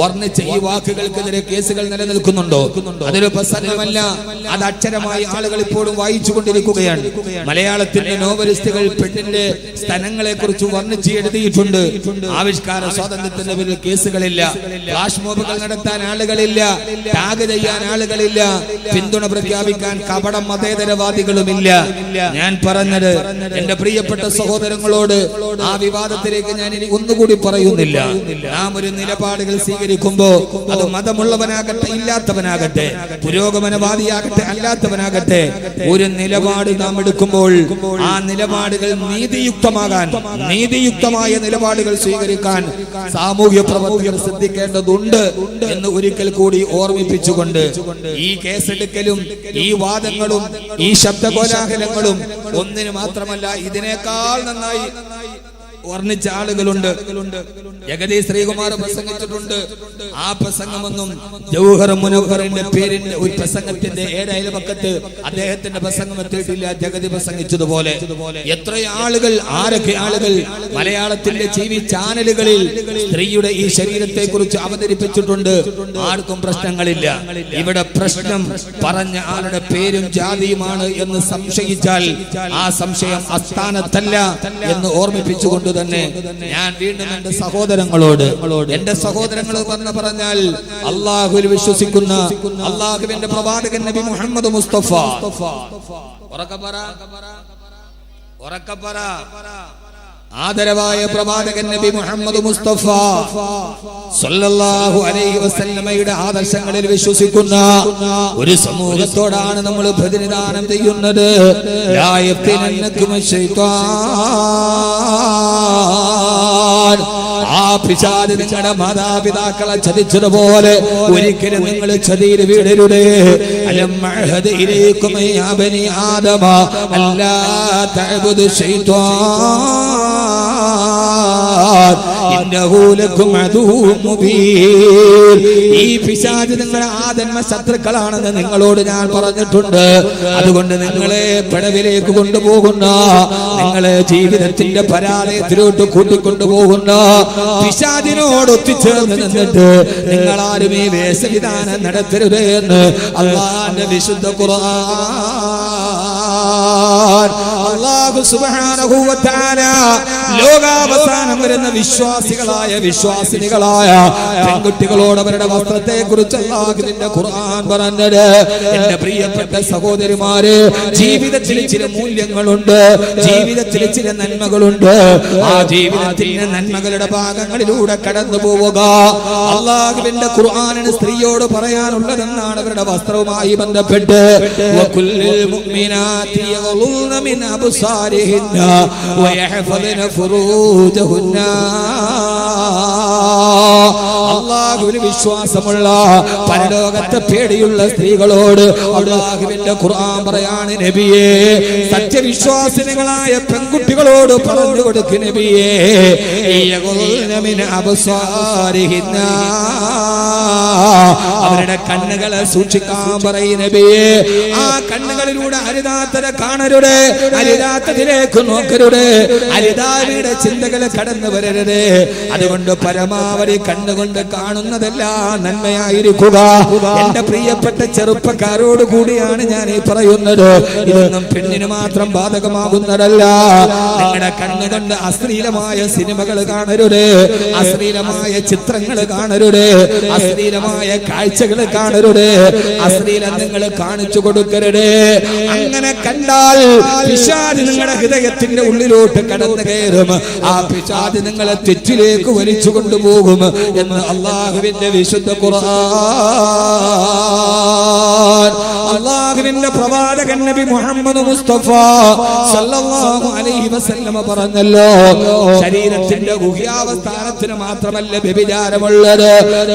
വർണ്ണിച്ച ഈ വാക്കുകൾക്കെതിരെ കേസുകൾ നിലനിൽക്കുന്നുണ്ടോ? അതൊരു പ്രസംഗമല്ല, അത് അക്ഷരമായി ആളുകൾ ഇപ്പോഴും വായിച്ചു കൊണ്ടിരിക്കുകയാണ്. മലയാളത്തിന്റെ നോവലിസ്റ്റുകൾ പെണ്ണിന്റെ സ്ഥലങ്ങളെ കുറിച്ച് വർണ്ണിച്ച് എഴുതിയിട്ടുണ്ട്. ആവിഷ്കാര സ്വാതന്ത്ര്യത്തിന്റെ പേരിൽ കേസുകളില്ല, ഫ്ലാഷ് മോബുകൾ നടത്താൻ ആളുകളില്ല, ടാഗ് ചെയ്യാൻ ആളുകളില്ല, പിന്തുണ പ്രഖ്യാപിക്കാൻ കപട മതേതരവാദികളുമില്ല. ഞാൻ പറഞ്ഞത് എന്റെ പ്രിയപ്പെട്ട സഹോദരങ്ങളോട് ആ വിവാദത്തിലേക്ക് ഞാൻ ഇനി ഒന്നുകൂടി പറയുന്നില്ല. നാം ഒരു നിലപാടുകൾ സ്വീകരിക്കുമ്പോ അത് മതമുള്ളവനാകട്ടെ ഇല്ലാത്തവനാകട്ടെ, പുരോഗമനവാദിയാകട്ടെ അല്ലാത്തവനാകട്ടെ, ഒരു നിലപാട് നാം എടുക്കുമ്പോൾ ആ നിലപാടുകൾ നീതിയുക്തമാകാൻ, നീതിയുക്തമായ നിലപാടുകൾ സ്വീകരിക്കാൻ സാമൂഹ്യ പ്രവർത്തകർ ശ്രദ്ധിക്കേണ്ടതുണ്ട് എന്ന് ഒരിക്കൽ കൂടി ഓർമ്മിപ്പിച്ചുകൊണ്ട് ഈ കേസെടുക്കലും ഈ വാദങ്ങളും ഈ ശബ്ദകോലാഹലങ്ങളും ഒന്നിന് മാത്രമല്ല, ഇതിനേക്കാൾ നന്നായി വർണ്ണിച്ച ആളുകളുണ്ട്. ജഗതി ശ്രീകുമാർ പ്രസംഗിച്ചിട്ടുണ്ട്. ആ പ്രസംഗമൊന്നും ജൗഹർ മുനവ്വറിന്റെ പേരിന്റെ ഒരു പ്രസംഗത്തിന്റെ 7 അയൽപക്കത്ത് അദ്ദേഹത്തിന്റെ പ്രസംഗം എത്തിയിട്ടില്ല. ജഗതി പ്രസംഗിച്ചതുപോലെ എത്രയോ ആളുകൾ, ആരൊക്കെ ആളുകൾ മലയാളത്തിന്റെ ടിവി ചാനലുകളിൽ സ്ത്രീയുടെ ഈ ശരീരത്തെ കുറിച്ച് അവതരിപ്പിച്ചിട്ടുണ്ട്. ആർക്കും പ്രശ്നങ്ങളില്ല. ഇവിടെ പ്രശ്നം പറഞ്ഞ ആളുടെ പേരും ജാതിയുമാണ് എന്ന് സംശയിച്ചാൽ ആ സംശയം അസ്ഥാനത്തല്ല എന്ന് ഓർമ്മിപ്പിച്ചുകൊണ്ട് തന്നെ ഞാൻ വീണ്ടും എന്റെ സഹോദരങ്ങളോട്, എന്റെ സഹോദരങ്ങൾ പറഞ്ഞാൽ അള്ളാഹുവിൽ വിശ്വസിക്കുന്ന അള്ളാഹുവിന്റെ പ്രവാചകൻ നബി മുഹമ്മദ് മുസ്തഫ, ആദരവായ പ്രവാചകൻ നബി മുഹമ്മദ് മുസ്തഫ സല്ലല്ലാഹു അലൈഹി വസല്ലമയുടെ ആദർശങ്ങളിൽ വിശ്വസിക്കുന്ന ഒരു സമൂഹത്തോടാണ് നമ്മൾ പ്രതിനിധാനം ചെയ്യുന്നത്. ലാ യഫ്തിനന്നകും ശൈത്വാൻ, ആ പിശാച് നിങ്ങളുടെ മാതാപിതാക്കളെ ചതിച്ചതുപോലെ ഒരിക്കലും നിങ്ങൾ ചതിയിൽ വീടരുതേ. അലം അഹദ ഇലൈക്കും യാ ബനി ആദമ അല്ലാ തഅബുദു ശൈത്വാൻ ഇന്നഹു ലക്കും അദുവ്വുൻ മുബീൻ. ഈ പിശാച് നിങ്ങളുടെ ആദന്മ ശത്രുക്കളാണെന്ന് നിങ്ങളോട് ഞാൻ പറഞ്ഞിട്ടുണ്ട്. അതുകൊണ്ട് നിങ്ങളെ പിഴവിലേക്ക് കൊണ്ടുപോകുന്ന, നിങ്ങളെ ജീവിതത്തിന്റെ പരാജയത്തിലോട്ട് കൂട്ടിക്കൊണ്ടുപോകുന്ന പിശാചിനോട് ഒത്തുചേർന്ന് നിന്നിട്ട് നിങ്ങൾ ആരും ഈ വേഷവിധാനം നടത്തരുത് എന്ന് അല്ലാഹുവിന്റെ വിശുദ്ധ ഖുർആൻ. അല്ലാഹു സുബ്ഹാനഹു വ തആല ലോകാവസാനം വരുന്ന വിശ്വാസിനികളായ പെൺകുട്ടികളോട് അവരുടെ വസ്ത്രത്തെ കുറിച്ച് അല്ലാഹുവിന്റെ ഖുർആൻ പറഞ്ഞത്, എന്റെ പ്രിയപ്പെട്ട സഹോദരിമാരെ, ജീവിതത്തിൽ ചില മൂല്യങ്ങളുണ്ട്, ജീവിതത്തിൽ ചില നന്മകളുണ്ട്. ആ ജീവിതത്തിന്റെ നന്മകളുടെ ഭാഗങ്ങളിലൂടെ കടന്നു പോവുക. അല്ലാഹുവിന്റെ ഖുർആനിന് സ്ത്രീയോട് പറയാനുള്ളതെന്നാണ് അവരുടെ വസ്ത്രവുമായി ബന്ധപ്പെട്ട്, വകുല്ലിൽ മുഅ്മിനാതി യഗ്ളുന മിൻ അബ്സാരിഹിന്ന വയഹ്ഫദന ഫുറൂജഹുന്ന. അല്ലാഹുവിൽ വിശ്വാസമുള്ള, പരലോകത്തെ പേടിയുള്ള സ്ത്രീകളോട് അല്ലാഹുവിന്റെ ഖുർആൻ പറയാണ്, നബിയേ, സത്യവിശ്വാസിനികളായ പെൺകുട്ടികളോട് പറഞ്ഞു കൊടുക്ക് നബിയേ, യഗ്ളുന മിൻ അബ്സാരിഹിന്ന, അവരുടെ കണ്ണുകളെ സൂക്ഷിക്കാൻ പറയും നബിയേ. ആ കണ്ണുകളിലൂടെ അരുതാത്തത് കാണരുത്, അരുതാത്തതിലേക്ക് നോക്കരുത്, അരുതാവിയുടെ ചിന്തകൾ കടന്നു വരരുത്. അതുകൊണ്ട് പരമാവധി കണ്ണുകൊണ്ട് കാണുന്നതെല്ലാം നന്മയായിരിക്കുക. എന്റെ പ്രിയപ്പെട്ട ചെറുപ്പക്കാരോട് കൂടിയാണ് ഞാൻ ഈ പറയുന്നത്. ഇതൊന്നും പെണ്ണിന് മാത്രം ബാധകമാകുന്നതല്ല. നിങ്ങളുടെ കണ്ണുകൊണ്ട് അശ്ലീലമായ സിനിമകൾ കാണരുത്, അശ്ലീലമായ ചിത്രങ്ങൾ കാണരുത്, അശ്ലീലമായ കാഴ്ചകൾ കാണരുത്, അശ്ലീലം നിങ്ങൾ കാണിച്ചു കൊടുക്കരുത്. അങ്ങനെ കണ്ടാൽ പിശാച് നിങ്ങളുടെ ഹൃദയത്തിന്റെ ഉള്ളിലോട്ട് കടന്നു കയറും. ആ പിശാച് നിങ്ങളെ തെറ്റിലേക്ക് വലിച്ചു കൊണ്ടുപോകും എന്ന് അല്ലാഹുവിന്റെ വിശുദ്ധ ഖുർആൻ. അല്ലാഹുവിന്റെ പ്രവാചകൻ നബി മുഹമ്മദ് മുസ്തഫ സല്ലല്ലാഹു അലൈഹി വസല്ലമ പറഞ്ഞല്ലോ, ശരീരത്തിന്റെ ഗുഹ്യാവസ്ഥാനത്തിന് മാത്രമല്ല വ്യഭിചാരമുള്ളത്,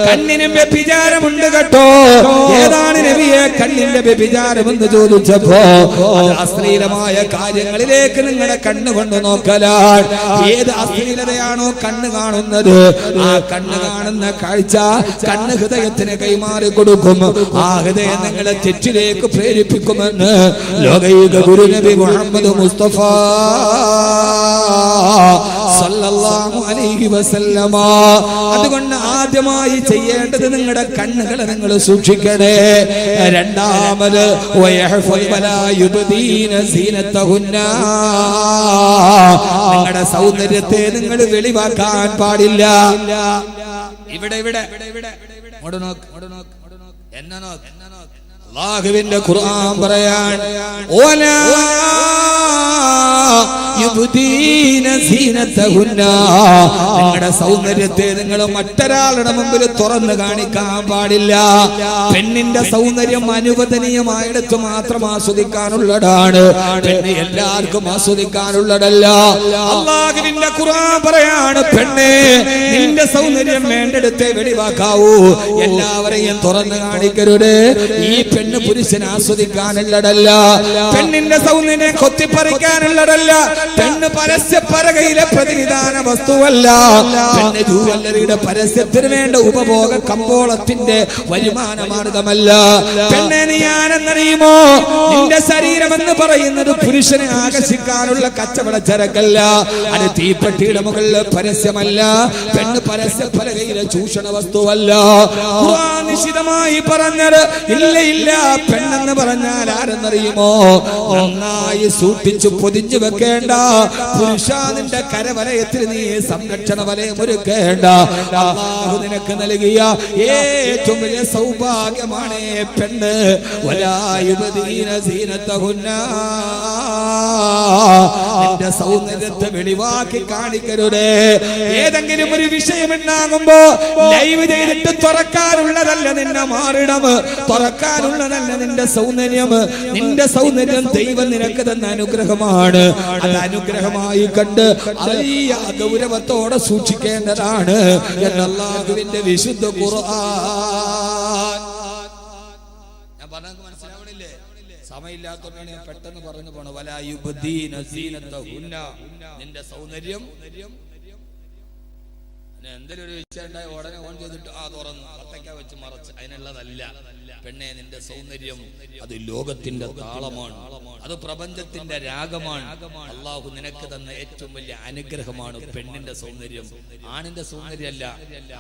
കണ്ണിനും വ്യഭിചാരമുണ്ട് കേട്ടോ. ഏതാണ് നബിയെ കണ്ണിന്റെ വ്യഭിചാരം എന്ന് ചോദിച്ചപ്പോ, അത് അശ്ലീലമായ കാര്യങ്ങളിലേക്ക് നിങ്ങളുടെ കണ്ണുകൊണ്ട് നോക്കലാണ്. ഏത് അശ്ലീലതയാണോ കണ്ണ് കാണുന്നത്, ആ കണ്ണ് കാണുന്ന കാഴ്ച കണ്ണ് ഹൃദയത്തിന് കൈമാറി കൊടുക്കും. ആ ഹൃദയം നിങ്ങളെ തെറ്റിലേക്ക് പ്രേരിപ്പിക്കുമെന്ന് ലോകൈക ഗുരു നബി മുഹമ്മദ് മുസ്തഫ സല്ലല്ലാഹു അലൈഹി വസല്ലമ. അതുകൊണ്ട് ആദ്യമായി ചെയ്യേണ്ടത് നിങ്ങളുടെ കണ്ണുകളെ നിങ്ങൾ സൂക്ഷിക്കണേ. രണ്ടാമത് നിങ്ങളുടെ സൗന്ദര്യത്തെ നിങ്ങൾ വെളിവാക്കാൻ പാടില്ല. ഇവിടെ എന്നെ നോക്ക്. അല്ലാഹുവിന്റെ ഖുർആൻ പറയാൻ, ഓലാ യുബ്ദീന സീനതഹുന്ന, നിങ്ങളുടെ സൗന്ദര്യത്തെ നിങ്ങൾ മറ്റൊരാളുടെ മുമ്പിൽ തുറന്നു കാണിക്കാൻ പാടില്ല. പെണ്ണിന്റെ സൗന്ദര്യം അനുവദനീയമായിടത്ത് മാത്രം ആസ്വദിക്കാനുള്ളതാണ്, പെണ്ണ് എല്ലാവർക്കും ആസ്വദിക്കാനുള്ളതല്ല. അല്ലാഹുവിന്റെ ഖുർആൻ പറയാണ്, പെണ്ണേ, നിന്റെ സൗന്ദര്യം വേണ്ടെടുത്തേ വെളിവാക്കാവൂ, എല്ലാവരെയും തുറന്നു കാണിക്കരുത്. ഈ പെണ്ണ് പുരുഷനെ ആസ്വദിക്കാനുള്ളതല്ല, പെണ്ണിന്റെ സൗന്ദര്യം കൊത്തിപ്പറിക്കാനുള്ളതല്ല, പെണ്ണ് പരസ്യ പരകയിലെ പ്രതിനിധാന വസ്തുവല്ല, പെണ്ണ് ജൂവല്ലറിയുടെ പരസ്യത്തിന് വേണ്ട ഉപഭോഗ കമ്പോളത്തിന്റെ വരുമാന മാർഗമല്ല. പെണ്ണെ, നീ ആരെന്നറിയുമോ? നിന്റെ ശരീരം എന്ന് പറയുന്നത് പുരുഷനെ ആകർഷിക്കാനുള്ള കച്ചവട ചരക്കല്ല, അത് തീപ്പെട്ടിയുടെ മുകളിൽ പരസ്യമല്ല, പെണ്ണ് പരസ്യ പലകയിലെ ചൂഷണ വസ്തുവല്ല. ഖുർആൻ നിശിതമായി പറഞ്ഞത് ഇല്ല. പെണ്ണെന്ന് പറഞ്ഞാൽ ആരെന്നറിയുമോ? നന്നായി സൂക്ഷിച്ചു പൊതിഞ്ഞു വെക്കേണ്ട പുരുഷ നിന്റെ കരവലയത്തിൽ നീ സംരക്ഷണ വലയം ഒരുക്കേണ്ട. അല്ലാഹു നിനക്ക് നൽകിയ ഏറ്റവും വലിയ സൗഭാഗ്യമാണ് പെണ്ണ്. വലാ യുബദീന സീനതഹുന്ന, നിന്റെ സൗന്ദര്യത്തെ വെളിവാക്കി കാണിക്കരുത്. ഏതെങ്കിലും ഒരു വിഷയം ഉണ്ടാകുമ്പോ ലൈവ് ചെയ്തിട്ട് തുറക്കാനുള്ളതല്ല നിന്നെ മാറിടം, തുറക്കാനുള്ളതല്ല നിന്റെ സൗന്ദര്യം. നിന്റെ സൗന്ദര്യം ദൈവം നിനക്ക് തന്ന അനുഗ്രഹമാണ്. അത് അനുഗ്രഹമായി കണ്ട് വലിയ ഗൗരവത്തോടെ സൂക്ഷിക്കേണ്ടതാണ് എന്ന് അല്ലാഹുവിന്റെ വിശുദ്ധ ഖുർആൻ. ഞാൻ പറഞ്ഞത് മനസ്സിലാവണില്ലേ? സമയമില്ലാത്തതുകൊണ്ടാണ് ഞാൻ പെട്ടെന്ന് പറഞ്ഞു പോണത്. വലാ യുബ്ദീന സീനതഹുന്ന, നിന്റെ സൗന്ദര്യം എന്തെങ്കിലും ഒരു വിഷയം ഉണ്ടായി ഉടനെ ഓൺ ചെയ്തിട്ട് തുറന്ന് പത്തക്ക വെച്ച് മറച്ച് അതിനുള്ളതല്ല. പെണ്ണെ, നിന്റെ സൗന്ദര്യം അത് ലോകത്തിന്റെ താളമാണ്, അത് പ്രപഞ്ചത്തിന്റെ രാഗമാണ്. അള്ളാഹു നിനക്ക് തന്ന ഏറ്റവും വലിയ അനുഗ്രഹമാണ് പെണ്ണിന്റെ സൗന്ദര്യം. ആണിന്റെ സൗന്ദര്യമല്ല.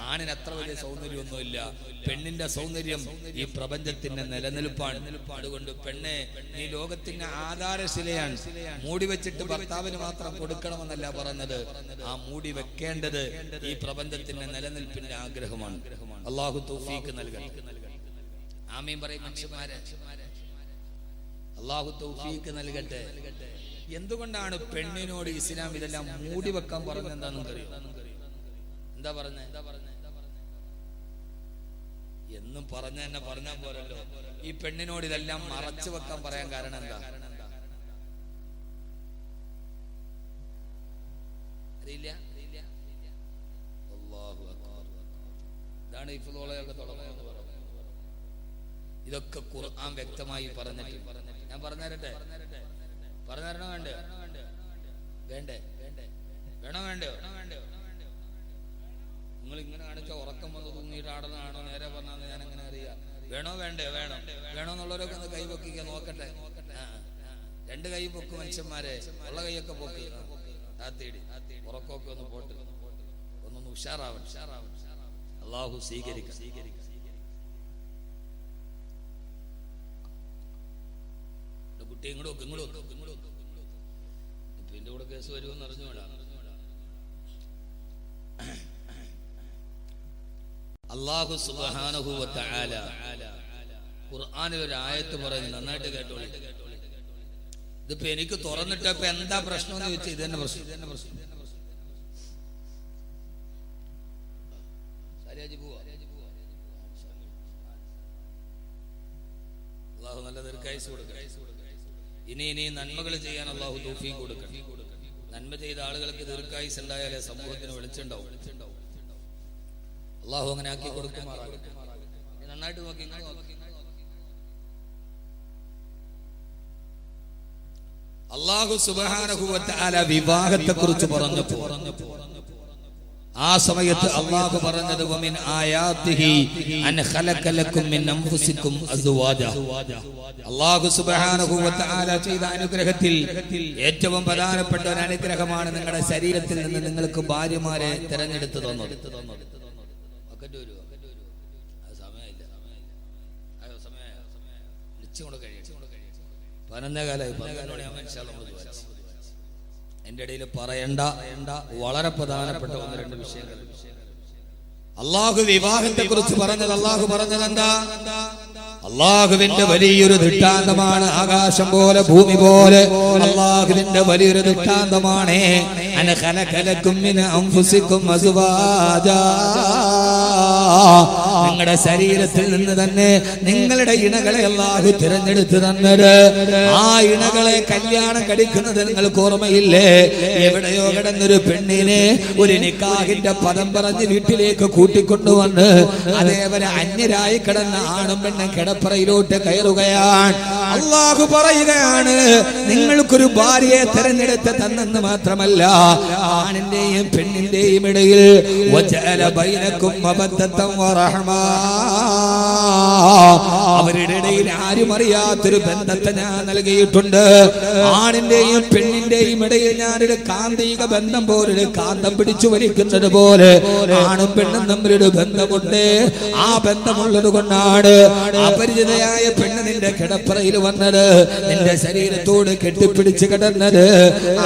ആണിന് അത്ര വലിയ സൗന്ദര്യമൊന്നുമില്ല. പെണ്ണിന്റെ സൗന്ദര്യം ഈ പ്രപഞ്ചത്തിന്റെ നിലനിൽപ്പാണ്. അതുകൊണ്ട് പെണ്ണെ, നീ ലോകത്തിന്റെ ആധാരശിലയാണ്. മൂടി വെച്ചിട്ട് ഭർത്താവിന് മാത്രം കൊടുക്കണമെന്നല്ല പറഞ്ഞത്. ആ മൂടി വെക്കേണ്ടത് ഈ പ്രപഞ്ചത്തിന്റെ നിലനിൽപ്പിന്റെ ആഗ്രഹമാണ്. അല്ലാഹു തൗഫീഖ് നൽകട്ടെ. ആമീൻ പറയും മനുഷ്യന്മാരെ. അല്ലാഹു തൗഫീഖ് നൽകട്ടെ. എന്തുകൊണ്ടാണ് പെണ്ണിനോട് ഇസ്ലാം ഇതെല്ലാം മൂടി വെക്കാൻ പറഞ്ഞത്? എന്താണെന്ന് അറിയോ? എന്താ പറഞ്ഞത്? എന്നും പറഞ്ഞ തന്നെ പറഞ്ഞാൽ പോരല്ലോ. ഈ പെണ്ണിനോട് ഇതെല്ലാം മറച്ചു വെക്കാൻ പറയാൻ കാരണം എന്താ? അറിയില്ല. ഇതാണ് ഇഫ്ളോളയൊക്കെ തുടങ്ങുന്നത്. ഇതൊക്കെ ഖുർആൻ വ്യക്തമായി പറഞ്ഞിട്ട്. ഞാൻ പറഞ്ഞുതരട്ടെ? പറഞ്ഞുതരണോ? വേണ്ടേ? വേണോ? നിങ്ങൾ ഇങ്ങനെ കാണിച്ച ഉറക്കം വന്ന് തൂങ്ങിയിട്ട് ആടുന്നതാണോ നേരെ പറഞ്ഞാന്ന് ഞാൻ എങ്ങനെ അറിയാം? വേണോ എന്നുള്ളവരൊക്കെ ഒന്ന് കൈ പൊക്കിക്കാൻ നോക്കട്ടെ. രണ്ട് കൈ പൊക്ക് മനുഷ്യന്മാരെ. ഉള്ള കൈയൊക്കെ പൊക്ക്. താത്തേടി ഉറക്കമൊക്കെ ഒന്ന് പോട്ട്, ഒന്നൊന്ന് ഉഷാറാവൻ. അല്ലാഹു സ്വീകരിക്കും. കുട്ടി ഇങ്ങോട്ട് എന്റെ കൂടെ കേസ് വരുമെന്ന് അറിഞ്ഞുകൂടാ. അല്ലാഹു സുബ്ഹാനഹു വ തആല ഖുർആനിൽ ഒരു ആയത്ത് പറയുന്നു. നന്നായിട്ട് കേട്ടോളി. ഇതിപ്പോ എനിക്ക് തുറന്നിട്ടപ്പോ എന്താ പ്രശ്നം എന്ന് ചോദിച്ചാൽ ഇത് തന്നെ പ്രശ്നം. അല്ലാഹു നല്ല ദീർഘായുസ്സ് കൊടുക്കട്ടെ. ഇനി നന്മകൾ ചെയ്യാൻ അല്ലാഹു തൗഫീഖ് കൊടുക്കട്ടെ. നന്മ ചെയ്ത ആളുകൾക്ക് ദീർഘായുസ്സ് ഉണ്ടായാലേ സമൂഹത്തിന് വെളിച്ചുണ്ടാവും. അല്ലാഹു അങ്ങനെ ആക്കി കൊടുക്കുമാറാകട്ടെ. നന്നായിട്ട് നോക്കി. അല്ലാഹു സുബ്ഹാനഹു വ തആല വിവാഹത്തെ കുറിച്ച് പറഞ്ഞപ്പോ ആ സമയത്ത് അല്ലാഹു പറഞ്ഞത് വമിൻ ആയാതിഹി അൻ ഖലഖ ലക്കും മിൻ അൻഫുസികും അസ്വാജ. അല്ലാഹു സുബ്ഹാനഹു വ തആല ചെയ്ത അനുഗ്രഹത്തിൽ ഏറ്റവും പ്രധാനപ്പെട്ട ഒരു അനുഗ്രഹമാണ് നിങ്ങളുടെ ശരീരത്തിൽ നിന്ന് നിങ്ങൾക്ക് ഭാര്യമാരെ തിരഞ്ഞെടുത്ത് തന്നത്. എന്റെ ഇടയിൽ പറയണ്ട വളരെ പ്രധാനപ്പെട്ട ഒന്ന് രണ്ട് വിഷയങ്ങൾ. അല്ലാഹു വിവാഹത്തെ കുറിച്ച് പറഞ്ഞത്, അല്ലാഹു പറഞ്ഞത് എന്താ? അല്ലാഹുവിന്റെ വലിയൊരു ദൃഷ്ടാന്തമാണ്. ആകാശം പോലെ ഭൂമി പോലെ അല്ലാഹുവിന്റെ വലിയൊരു ദൃഷ്ടാന്തമാണ്. അന ഖലഖ ലക്കും മിൻ അൻഫുസികും അസ്വാജാ. നിങ്ങളുടെ ശരീരത്തിൽ നിന്ന് തന്നെ നിങ്ങളുടെ ഇണകളെ അല്ലാഹു തിരഞ്ഞെടുത്ത് തന്നത്. ആ ഇണകളെ കല്യാണം കഴിക്കുന്നത് നിങ്ങൾക്ക് ഓർമ്മയില്ലേ? എവിടെയോ കിടന്നൊരു പെണ്ണിനെ ഒരു നിക്കാഹിന്റെ പദം പറഞ്ഞ് വീട്ടിലേക്ക് കൂട്ടിക്കൊണ്ടുവന്ന് അതേവരെ അന്യരായി കിടന്ന ആണും പെണ്ണും കിടപ്പറയിലോട്ട് കയറുകയാണ്. അല്ലാഹു പറയുകയാണ്, നിങ്ങൾക്കൊരു ഭാര്യയെ തിരഞ്ഞെടുത്ത് തന്നെന്ന് മാത്രമല്ല, ആണിന്റെയും പെണ്ണിന്റെയും ഇടയിൽ വജഅല ബൈനകും മവദ്ദത്തൻ വറഹ്മ, അവരുടെ ഇടയിൽ ആരും അറിയാത്തൊരു ബന്ധത്തെ ഞാൻ നൽകിയിട്ടുണ്ട്. ആണിന്റെയും പെണ്ണിന്റെയും ഇടയിൽ ഞാനൊരു കാന്തിക ബന്ധം പോലെ, കാന്തം പിടിച്ചു വലിക്കുന്നത് പോലെ ആണും പെണ്ണും തമ്മിലൊരു ബന്ധമുണ്ട്. ആ ബന്ധമുള്ളത് കൊണ്ടാണ് അപരിചിതയായ പെണ്ണ് നിന്റെ കിടപ്പറയിൽ വന്നത്, നിന്റെ ശരീരത്തോട് കെട്ടിപ്പിടിച്ച് കിടന്നത്,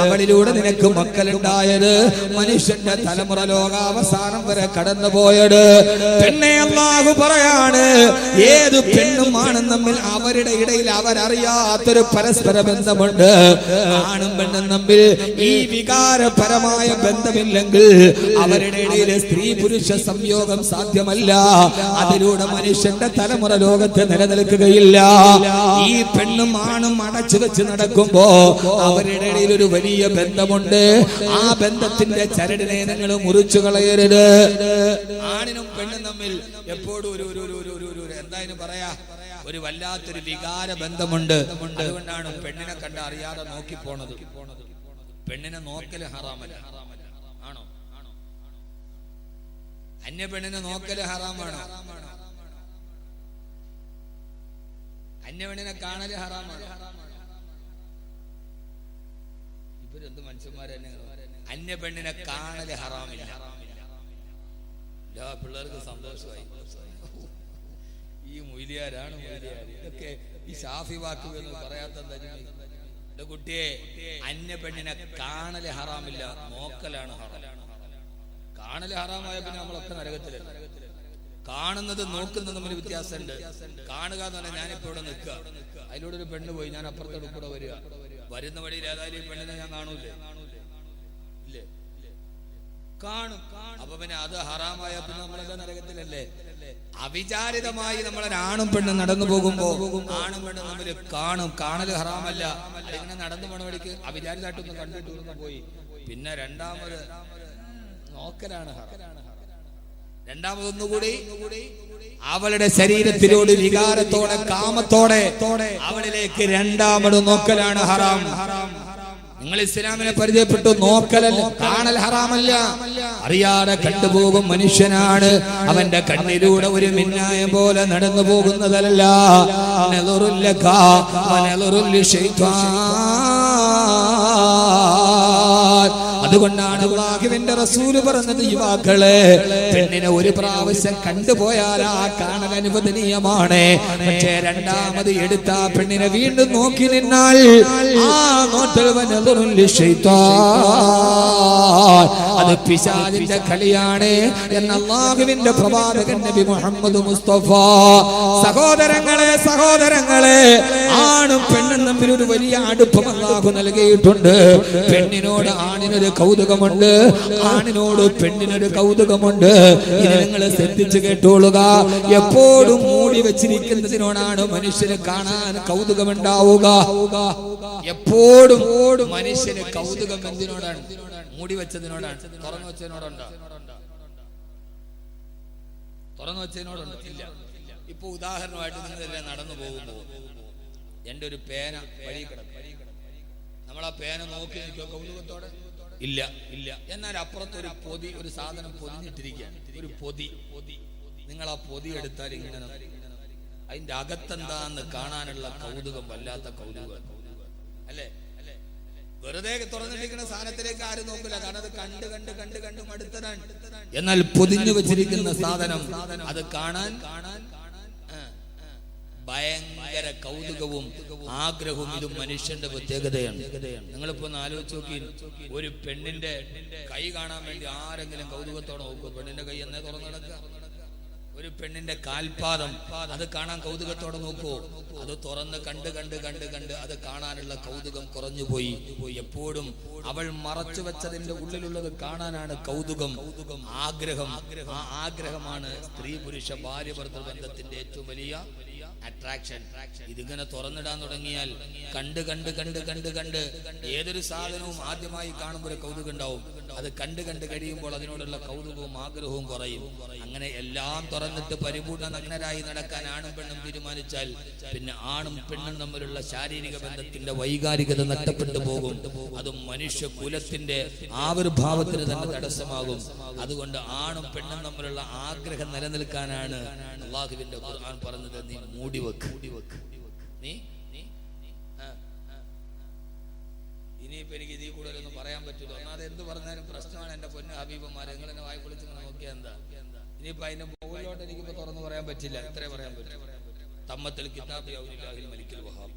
അവളിലൂടെ നിനക്ക് മക്കളുണ്ടായത്, മനുഷ്യന്റെ തലമുറ ലോകാവസാനം വരെ കടന്നുപോയത്. പെണ്ണെ അല്ലാഹു പറയാണ്, ഏത് പെണ്ണും ആണും തമ്മിൽ അവരുടെ ഇടയിൽ അവരറിയാത്തൊരു പരസ്പര ബന്ധമുണ്ട്. ആണും പെണ്ണും തമ്മിൽ ഈ വികാരപരമായ ബന്ധമില്ലെങ്കിൽ അവരുടെ ഇടയിൽ സ്ത്രീ പുരുഷ സംയോഗം സാധ്യമല്ല. അതിലൂടെ മനുഷ്യന്റെ തലമുറ ലോകത്ത് നിലനിൽക്കുകയില്ല. ഈ പെണ്ണും ആണും അടച്ചു വെച്ച് നടക്കുമ്പോ അവരുടെ ഇടയിൽ ഒരു വലിയ ബന്ധമുണ്ട്. ആ ബന്ധത്തിന്റെ ചരടിനെ നിങ്ങൾ മുറിച്ചു കളയരുത്. ആണിനും പെണ്ണും തമ്മിൽ എപ്പോഴും എന്തായാലും പറയാ ഒരു വല്ലാത്തൊരു വികാര ബന്ധമുണ്ട്. അതുകൊണ്ടാണ് പെണ്ണിനെ കണ്ട് അറിയാതെ നോക്കി പോണത്. പെണ്ണിനെ നോക്കല് ഹറാമല്ല. ആണോ? അന്യ പെണ്ണിനെ നോക്കല് ഹറാമാണോ? അന്യ പെണ്ണിനെ കാണല് ഹറാമാണോ? ഇവരെന്ത് മനുഷ്യന്മാരെ. അന്യ പെണ്ണിനെ കാണല് ഹറാമില്ല. പിള്ളേർക്ക് സന്തോഷമായി. ഈ മൊയ്ലിയാരാണ് ഇതൊക്കെ ഈ ഷാഫി വാക്കുകൾ പറയാത്ത കുട്ടിയെ, അന്യ പെണ്ണിനെ കാണല് ഹറാമില്ല, നോക്കലാണ് ഹറാം. കാണല് ഹറാമായ പിന്നെ നമ്മളൊക്കെ നരകത്തിലല്ല. കാണുന്നത് നോക്കുന്നത് തമ്മിൽ വ്യത്യാസമുണ്ട്. കാണുക എന്ന് പറഞ്ഞാൽ ഞാനിപ്പോ ഇവിടെ നിൽക്കുക, അതിലൂടെ ഒരു പെണ്ണ് പോയി, ഞാൻ അപ്പുറത്തോട് കൂടെ വരിക, വരുന്ന വഴിയിൽ ഏതായാലും ഈ പെണ്ണിനെ ഞാൻ കാണൂലേ? ഇല്ലേ? കാണും. അപ്പൊ പിന്നെ അത് ഹറാമായ പിന്നെ നമ്മളെല്ലാം നരകത്തിലല്ലേ? അവിചാരിതമായി നമ്മളൊരാണും പെണ്ണും നടന്നു പോകുമ്പോ ആണും പെണ്ണും തമ്മിൽ കാണും. കാണല് ഹറാമല്ല. ഇങ്ങനെ നടന്നു പോണ വഴിക്ക് അവിചാരിതമായിട്ടൊന്ന് കണ്ടിട്ട് പോയി, പിന്നെ രണ്ടാമത് നോക്കലാണ് ഹറാം. രണ്ടാമതൊന്നുകൂടി അവളുടെ ശരീരത്തിലോട് വികാരത്തോടെ കാമത്തോടെ അവളിലേക്ക് രണ്ടാമത് നോക്കലാണ് ഹറാം. നിങ്ങൾ ഇസ്ലാമിനെ പരിചയപ്പെട്ടു, നോക്കലല്ല, കാണൽ ഹറാമല്ല. അറിയാതെ കണ്ടുപോകും മനുഷ്യനാണ്. അവന്റെ കണ്ണിലൂടെ ഒരു മിന്നായം പോലെ നടന്നു പോകുന്നതല്ല. അതുകൊണ്ടാണ് അല്ലാഹുവിന്റെ റസൂല് പറഞ്ഞത്, യുവാക്കളെ, പെണ്ണിനെ ഒരു പ്രാവശ്യം കണ്ടുപോയാൽ ആ കാണൽ അനുവദനീയമാണ്. പക്ഷേ രണ്ടാമത് എടുത്ത പെണ്ണിനെ വീണ്ടും നോക്കി നിന്നാൽ ആ അത് പിശാചിന്റെ കളിയാണ് എന്ന് അല്ലാഹുവിന്റെ പ്രവാചകൻ നബി മുഹമ്മദ് മുസ്തഫ. സഹോദരങ്ങളെ, ആണും പെണ്ണും തമ്മിൽ ഒരു വലിയ അടുപ്പം അല്ലാഹു നൽകിയിട്ടുണ്ട്. പെണ്ണിനോട് ആണിനൊരു കൗതുകമുണ്ട്, ആണിനോട് പെണ്ണിനൊരു കൗതുകമുണ്ട്. ഇത് നിങ്ങൾ ശ്രദ്ധിച്ചു കേട്ടോളുക. എപ്പോഴും മൂടി വെച്ചിരിക്കുന്നതിനോടാണ് മനുഷ്യന് കാണാൻ കൗതുകമുണ്ടാവുക. എപ്പോഴും മനുഷ്യന് കൗതുകം എന്തിനോടാണ്? മൂടി വെച്ചതിനോടാണ്. തുറന്നു വെച്ചതിനോടുണ്ടോ? തുറന്നു വെച്ചതിനോടുണ്ടോ? ഇല്ല. ഇപ്പൊ ഉദാഹരണമായിട്ട് നിങ്ങളെല്ലാം നടന്നു പോകുമ്പോ എന്റെ ഒരു പേന വഴി കിടക്കും. നമ്മളാ പേന നോക്കി നിൽക്കുക കൗതുകത്തോടെ? ഇല്ല. എന്നാൽ അപ്പുറത്ത് ഒരു പൊതി, ഒരു സാധനം പൊതിഞ്ഞിട്ടിരിക്കുക, ഒരു പൊതി. നിങ്ങൾ ആ പൊതി എടുത്താൽ ഇങ്ങനെ അതിന്റെ അകത്തെന്താന്ന് കാണാനുള്ള കൗതുകം വല്ലാത്ത കൗതുകം അല്ലേ? വെറുതെ തുറന്നിരിക്കുന്ന സാധനത്തിലേക്ക് ആരും നോക്കില്ല, കാരണം അത് കണ്ട് മടുത്തതാണ്. എന്നാൽ പൊതിഞ്ഞു വെച്ചിരിക്കുന്ന സാധനം അത് കാണാൻ ഭയങ്കര കൗതുകവും ആഗ്രഹവും ഇതും മനുഷ്യന്റെ പ്രത്യേകതയാണ്. നിങ്ങളിപ്പോ ഒന്ന് ആലോചിച്ച് നോക്കി, ഒരു പെണ്ണിന്റെ കൈ കാണാൻ വേണ്ടി ആരെങ്കിലും കൗതുകത്തോടെ നോക്കും? പെണ്ണിന്റെ കൈ എന്നേ തുറന്നു കിടക്കുക. ഒരു പെണ്ണിന്റെ കാൽപാദം അത് കാണാൻ കൗതുകത്തോടെ നോക്കൂ? അത് തുറന്ന് കണ്ട് അത് കാണാനുള്ള കൗതുകം കുറഞ്ഞുപോയി. എപ്പോഴും അവൾ മറച്ചു വെച്ചതിന്റെ ഉള്ളിലുള്ളത് കാണാനാണ് കൗതുകം, ആഗ്രഹം. ആ ആഗ്രഹമാണ് സ്ത്രീ പുരുഷ ഭാര്യ ഭർത്തൃ ബന്ധത്തിന്റെ ഏറ്റവും വലിയ അട്രാക്ഷൻ. ഇതിങ്ങനെ തുറന്നിടാൻ തുടങ്ങിയാൽ കണ്ട് ഏതൊരു സാധനവും ആദ്യമായി കാണുമ്പോൾ ഒരു കൗതുകം ഉണ്ടാവും. അത് കണ്ട് കഴിയുമ്പോൾ അതിനോടുള്ള കൗതുകവും ആഗ്രഹവും കുറയും. അങ്ങനെ എല്ലാം തുറന്നിട്ട് പരിപൂർണ നഗ്നരായി നടക്കാൻ ആണും പെണ്ണും തീരുമാനിച്ചാൽ പിന്നെ ആണും പെണ്ണും തമ്മിലുള്ള ശാരീരിക ബന്ധത്തിന്റെ വൈകാരികത നഷ്ടപ്പെട്ടു പോകും. അത് മനുഷ്യ കുലത്തിന്റെ ആവിർഭാവത്തിന് തന്നെ തടസ്സമാകും. അതുകൊണ്ട് ആണും പെണ്ണും തമ്മിലുള്ള ആഗ്രഹം നിലനിൽക്കാനാണ് അല്ലാഹുവിന്റെ ഖുർആൻ പറഞ്ഞത്, നീ മൂടിവെക്ക്. നീ ഇനിയിപ്പോ എനിക്ക് ഇതിൽ കൂടുതലൊന്നും പറയാൻ പറ്റില്ല. ഒന്നാമത് എന്ത് പറഞ്ഞാലും പ്രശ്നമാണ്. എന്റെ പൊന്നു ഹബീബന്മാരെ, നിങ്ങൾ എന്നെ വായി പൊളിച്ച് നോക്കിയാൽ എന്താ? ഇനിയിപ്പോ അതിന്റെ മുകളിലോട്ട് എനിക്കിപ്പോ തുറന്നു പറയാൻ പറ്റില്ല. ഇത്രേ പറയാൻ പറ്റും. തമ്മത്തിൽ കിതാബ് യൗലില്ലാഹിൽ മലിക്കുൽ വഹാബ്.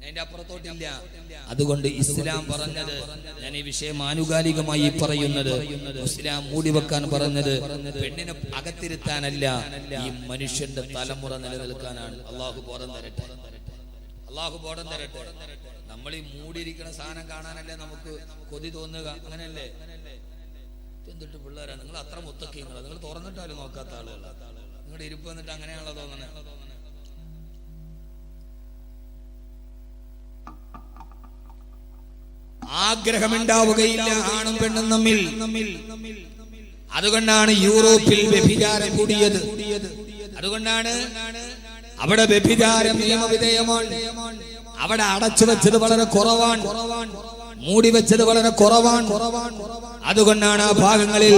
അതിന്റെ അപ്പുറത്തോട്ടില്ല. അതുകൊണ്ട് ഇസ്ലാം പറഞ്ഞത്, ഞാൻ ഈ വിഷയം ആനുകാലികമായി പറയുന്നത്, ഇസ്ലാം മൂടി വെക്കാൻ പറഞ്ഞത് പെണ്ണിനെ അകത്തിരുത്താനല്ല, ഈ മനുഷ്യന്റെ തലമുറ നിലനിൽക്കാനാണ്. അള്ളാഹു ബോധം തരട്ടെ, അള്ളാഹു ബോധം തരട്ടെ. നമ്മൾ ഈ മൂടിയിരിക്കുന്ന സാധനം കാണാനല്ലേ നമുക്ക് കൊതി തോന്നുക, അങ്ങനെയല്ലേ? എന്തിട്ട് പിള്ളേരാണ് നിങ്ങൾ അത്ര മുത്തക്കിങ്ങളാണ്, നിങ്ങൾ തുറന്നിട്ടാലും നോക്കാത്ത ആളുകളാണ്. നിങ്ങളുടെ ഇരിപ്പ് വന്നിട്ട് അങ്ങനെയാണല്ലോ തോന്നണേ. ആഗ്രഹമുണ്ടാവുകയില്ല ആണും പെണ്ണും തമ്മിൽ. അതുകൊണ്ടാണ് യൂറോപ്പിൽ വ്യഭിചാരം കൂടിയത്. അതുകൊണ്ടാണ് അവിടെ വ്യഭിചാരം നിയമവിധേയമാണ്. അവിടെ അടച്ചു വെച്ചത് വളരെ കുറവാണ്, മൂടി വെച്ചത് വളരെ കുറവാണ്. അതുകൊണ്ടാണ് ആ ഭാഗങ്ങളിൽ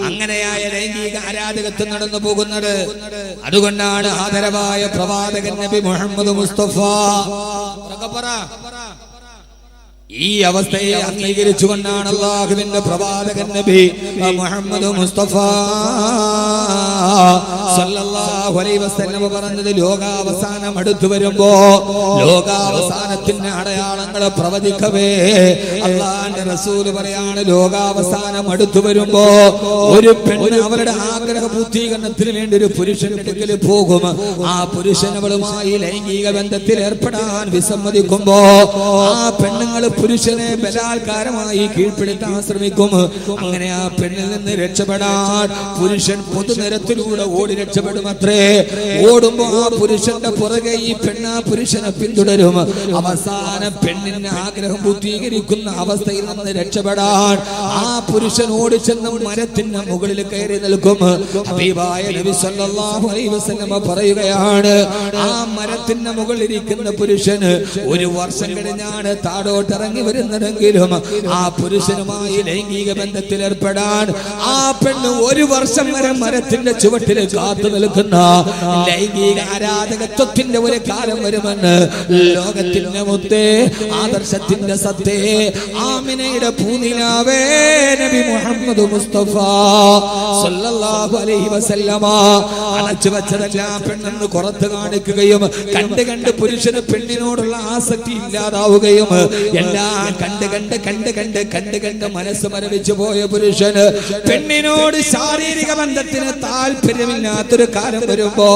അങ്ങനെയായ ലൈംഗിക അരാജകത്വം നടന്നു പോകുന്നത്. അതുകൊണ്ടാണ് ആദരവായ പ്രവാചകൻ നബി മുഹമ്മദ് മുസ്തഫ ഈ അവസ്ഥയെ അംഗീകരിച്ചുകൊണ്ടാണ് അല്ലാഹുവിന്റെ പ്രവാചകൻ നബി മുഹമ്മദ് മുസ്തഫ സല്ലല്ലാഹു അലൈഹി വസല്ലം പറഞ്ഞത്, ലോകാവസാനം അടുത്തു വരുമ്പോ, ലോകാവസാനത്തിന്റെ അടയാളങ്ങൾ പ്രവചിക്കവേ അല്ലാഹുവിന്റെ റസൂൽ പറയാണ്, ലോകാവസാനം അടുത്തു വരുമ്പോ ഒരു പെണ്ണ് അവരുടെ ആഗ്രഹ പൂർത്തീകരണത്തിന് വേണ്ടി ഒരു പുരുഷന്റെ അടുക്കൽ പോകും. ആ പുരുഷനവളുമായി ലൈംഗിക ബന്ധത്തിൽ ഏർപ്പെടാൻ വിസമ്മതിക്കുമ്പോ ആ പെണ്ണുങ്ങൾ പുരുഷനെ ബലാത്കാരമായി കീഴ്പ്പെടുത്താൻ ശ്രമിക്കും. അങ്ങനെ ആ പെണ്ണിൽ നിന്ന് രക്ഷപ്പെടാൻ പുരുഷൻ പൊതുനിരത്തിലൂടെ ഓടി രക്ഷപ്പെടും അത്രേ. ഓടുമ്പോ ആ പുരുഷന്റെ പുറകെ ഈ പെണ്ണ് ആ പുരുഷനെ പിന്തുടരും. അവസാനം പെണ്ണിന്റെ ആഗ്രഹം പൂർത്തീകരിക്കുന്ന അവസ്ഥയിൽ നിന്ന് രക്ഷപ്പെടാൻ ആ പുരുഷൻ ഓടിച്ചെന്ന് മരത്തിന്റെ മുകളിൽ കയറി നിൽക്കും. ഹബീബായ നബി സല്ലല്ലാഹു അലൈഹി വസല്ലം പറയുകയാണ്, ആ മരത്തിന്റെ മുകളിൽ ഇരിക്കുന്ന പുരുഷന് ഒരു വർഷം കഴിഞ്ഞാണ് താഴോട്ട് ഇറങ്ങി വരുന്നതെങ്കിലും ആ പുരുഷനുമായി ലൈംഗിക ബന്ധത്തിൽ ഏർപ്പെടാൻ ആ പെണ്ണ് ഒരു വർഷം വരെ മരത്തിന്റെ ചുവട്ടിൽ കാത്തു നിൽക്കുന്ന ലൈംഗിക അരാജകത്വത്തിന്റെ ഒരു കാലം വരുമെന്ന് ലോകത്തിന്റെ മുത്തേ, ആദർശത്തിന്റെ സത്തേ, ആമിനയുടെ പൂനിലാവേ നബി മുഹമ്മദ് മുസ്തഫ സല്ലല്ലാഹു അലൈഹി വസല്ലമ അടച്ചു വെച്ചതെല്ലാം പെണ്ണെന്ന് പുറത്ത് കാണിക്കുകയും കണ്ട് കണ്ട് പുരുഷന് പെണ്ണിനോടുള്ള ആസക്തി ഇല്ലാതാവുകയും എല്ലാം കണ്ട് മനസ്സ് മരവിച്ചു പോയ പുരുഷന് പെണ്ണിനോട് ശാരീരിക ബന്ധത്തിന് താല്പര്യമില്ലാത്തൊരു കാലം വരുമ്പോ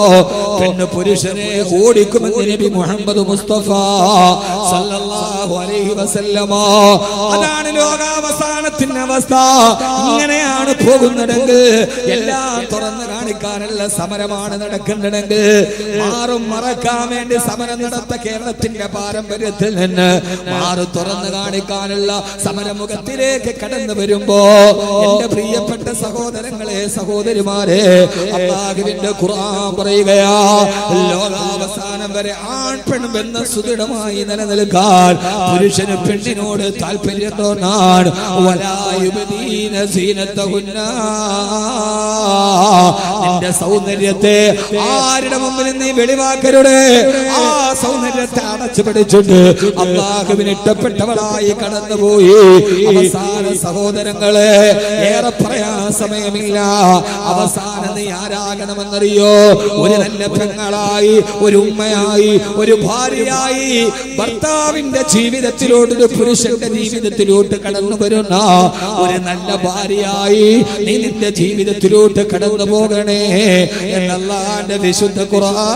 പെണ്ണ് പുരുഷനെ ഓടിക്കുമെന്ന് നബി മുഹമ്മദ് മുസ്തഫ സല്ലല്ലാഹു അലൈഹി വസല്ലമ. അതാണ് ലോകാവസാനത്തിന്റെ അവസ്ഥ. ഇങ്ങനെയാണ് പോകുന്നതെങ്കിൽ എല്ലാം തുറന്നു കാണിക്കാനുള്ള സമരമാണ് നടക്കുന്നതെങ്കിൽ മാറും മറക്കാൻ വേണ്ടി സമരം നടത്ത കേരളത്തിന്റെ പാരമ്പര്യത്തിൽ നിന്ന് മാറി തുറന്നു കാണിക്കാനുള്ള സമരമുഖത്തിലേക്ക് കടന്നു വരുമ്പോ എന്റെ പ്രിയപ്പെട്ട സഹോദരങ്ങളെ, സഹോദരിമാരെ, അല്ലാഹുവിന്റെ ഖുർആൻ പറയുകയാ, ലോകാവസാനം വരെ ആൺ പെൺ ബന്ധം സുദൃഢമായി നിലനിൽക്കാൻ പുരുഷന് പെണ്ണിനോട് താല്പര്യം തോന്നാൻ നിന്റെ സൗന്ദര്യത്തെ ആരുടെ മുമ്പിൽ നീ വെളിവാക്കരുത്. ആ സൗന്ദര്യത്തെ അടച്ചു പിടിച്ചിട്ട് അല്ലാഹുവിന് ഇഷ്ടപ്പെട്ടവളായി കടന്നുപോയി അവസാന സഹോദരങ്ങളെ, ഏറെ പറയാൻ സമയമില്ല. അവസാനം നീ ആരാകണമെന്നറിയോ? ഒരു നല്ല പെങ്ങളായി, ഒരു ഉമ്മയായി, ഒരു ഭാര്യയായി, ഭർത്താവിന്റെ ജീവിതത്തിലോട്ട്, ഒരു പുരുഷന്റെ ജീവിതത്തിലോട്ട് കടന്നു വരുന്ന ഒരു നല്ല ഭാര്യയായി നീ നിന്റെ ജീവിതത്തിലോട്ട് കടന്നു പോകണേ എന്നല്ലാഹുവിന്റെ വിശുദ്ധ ഖുർആൻ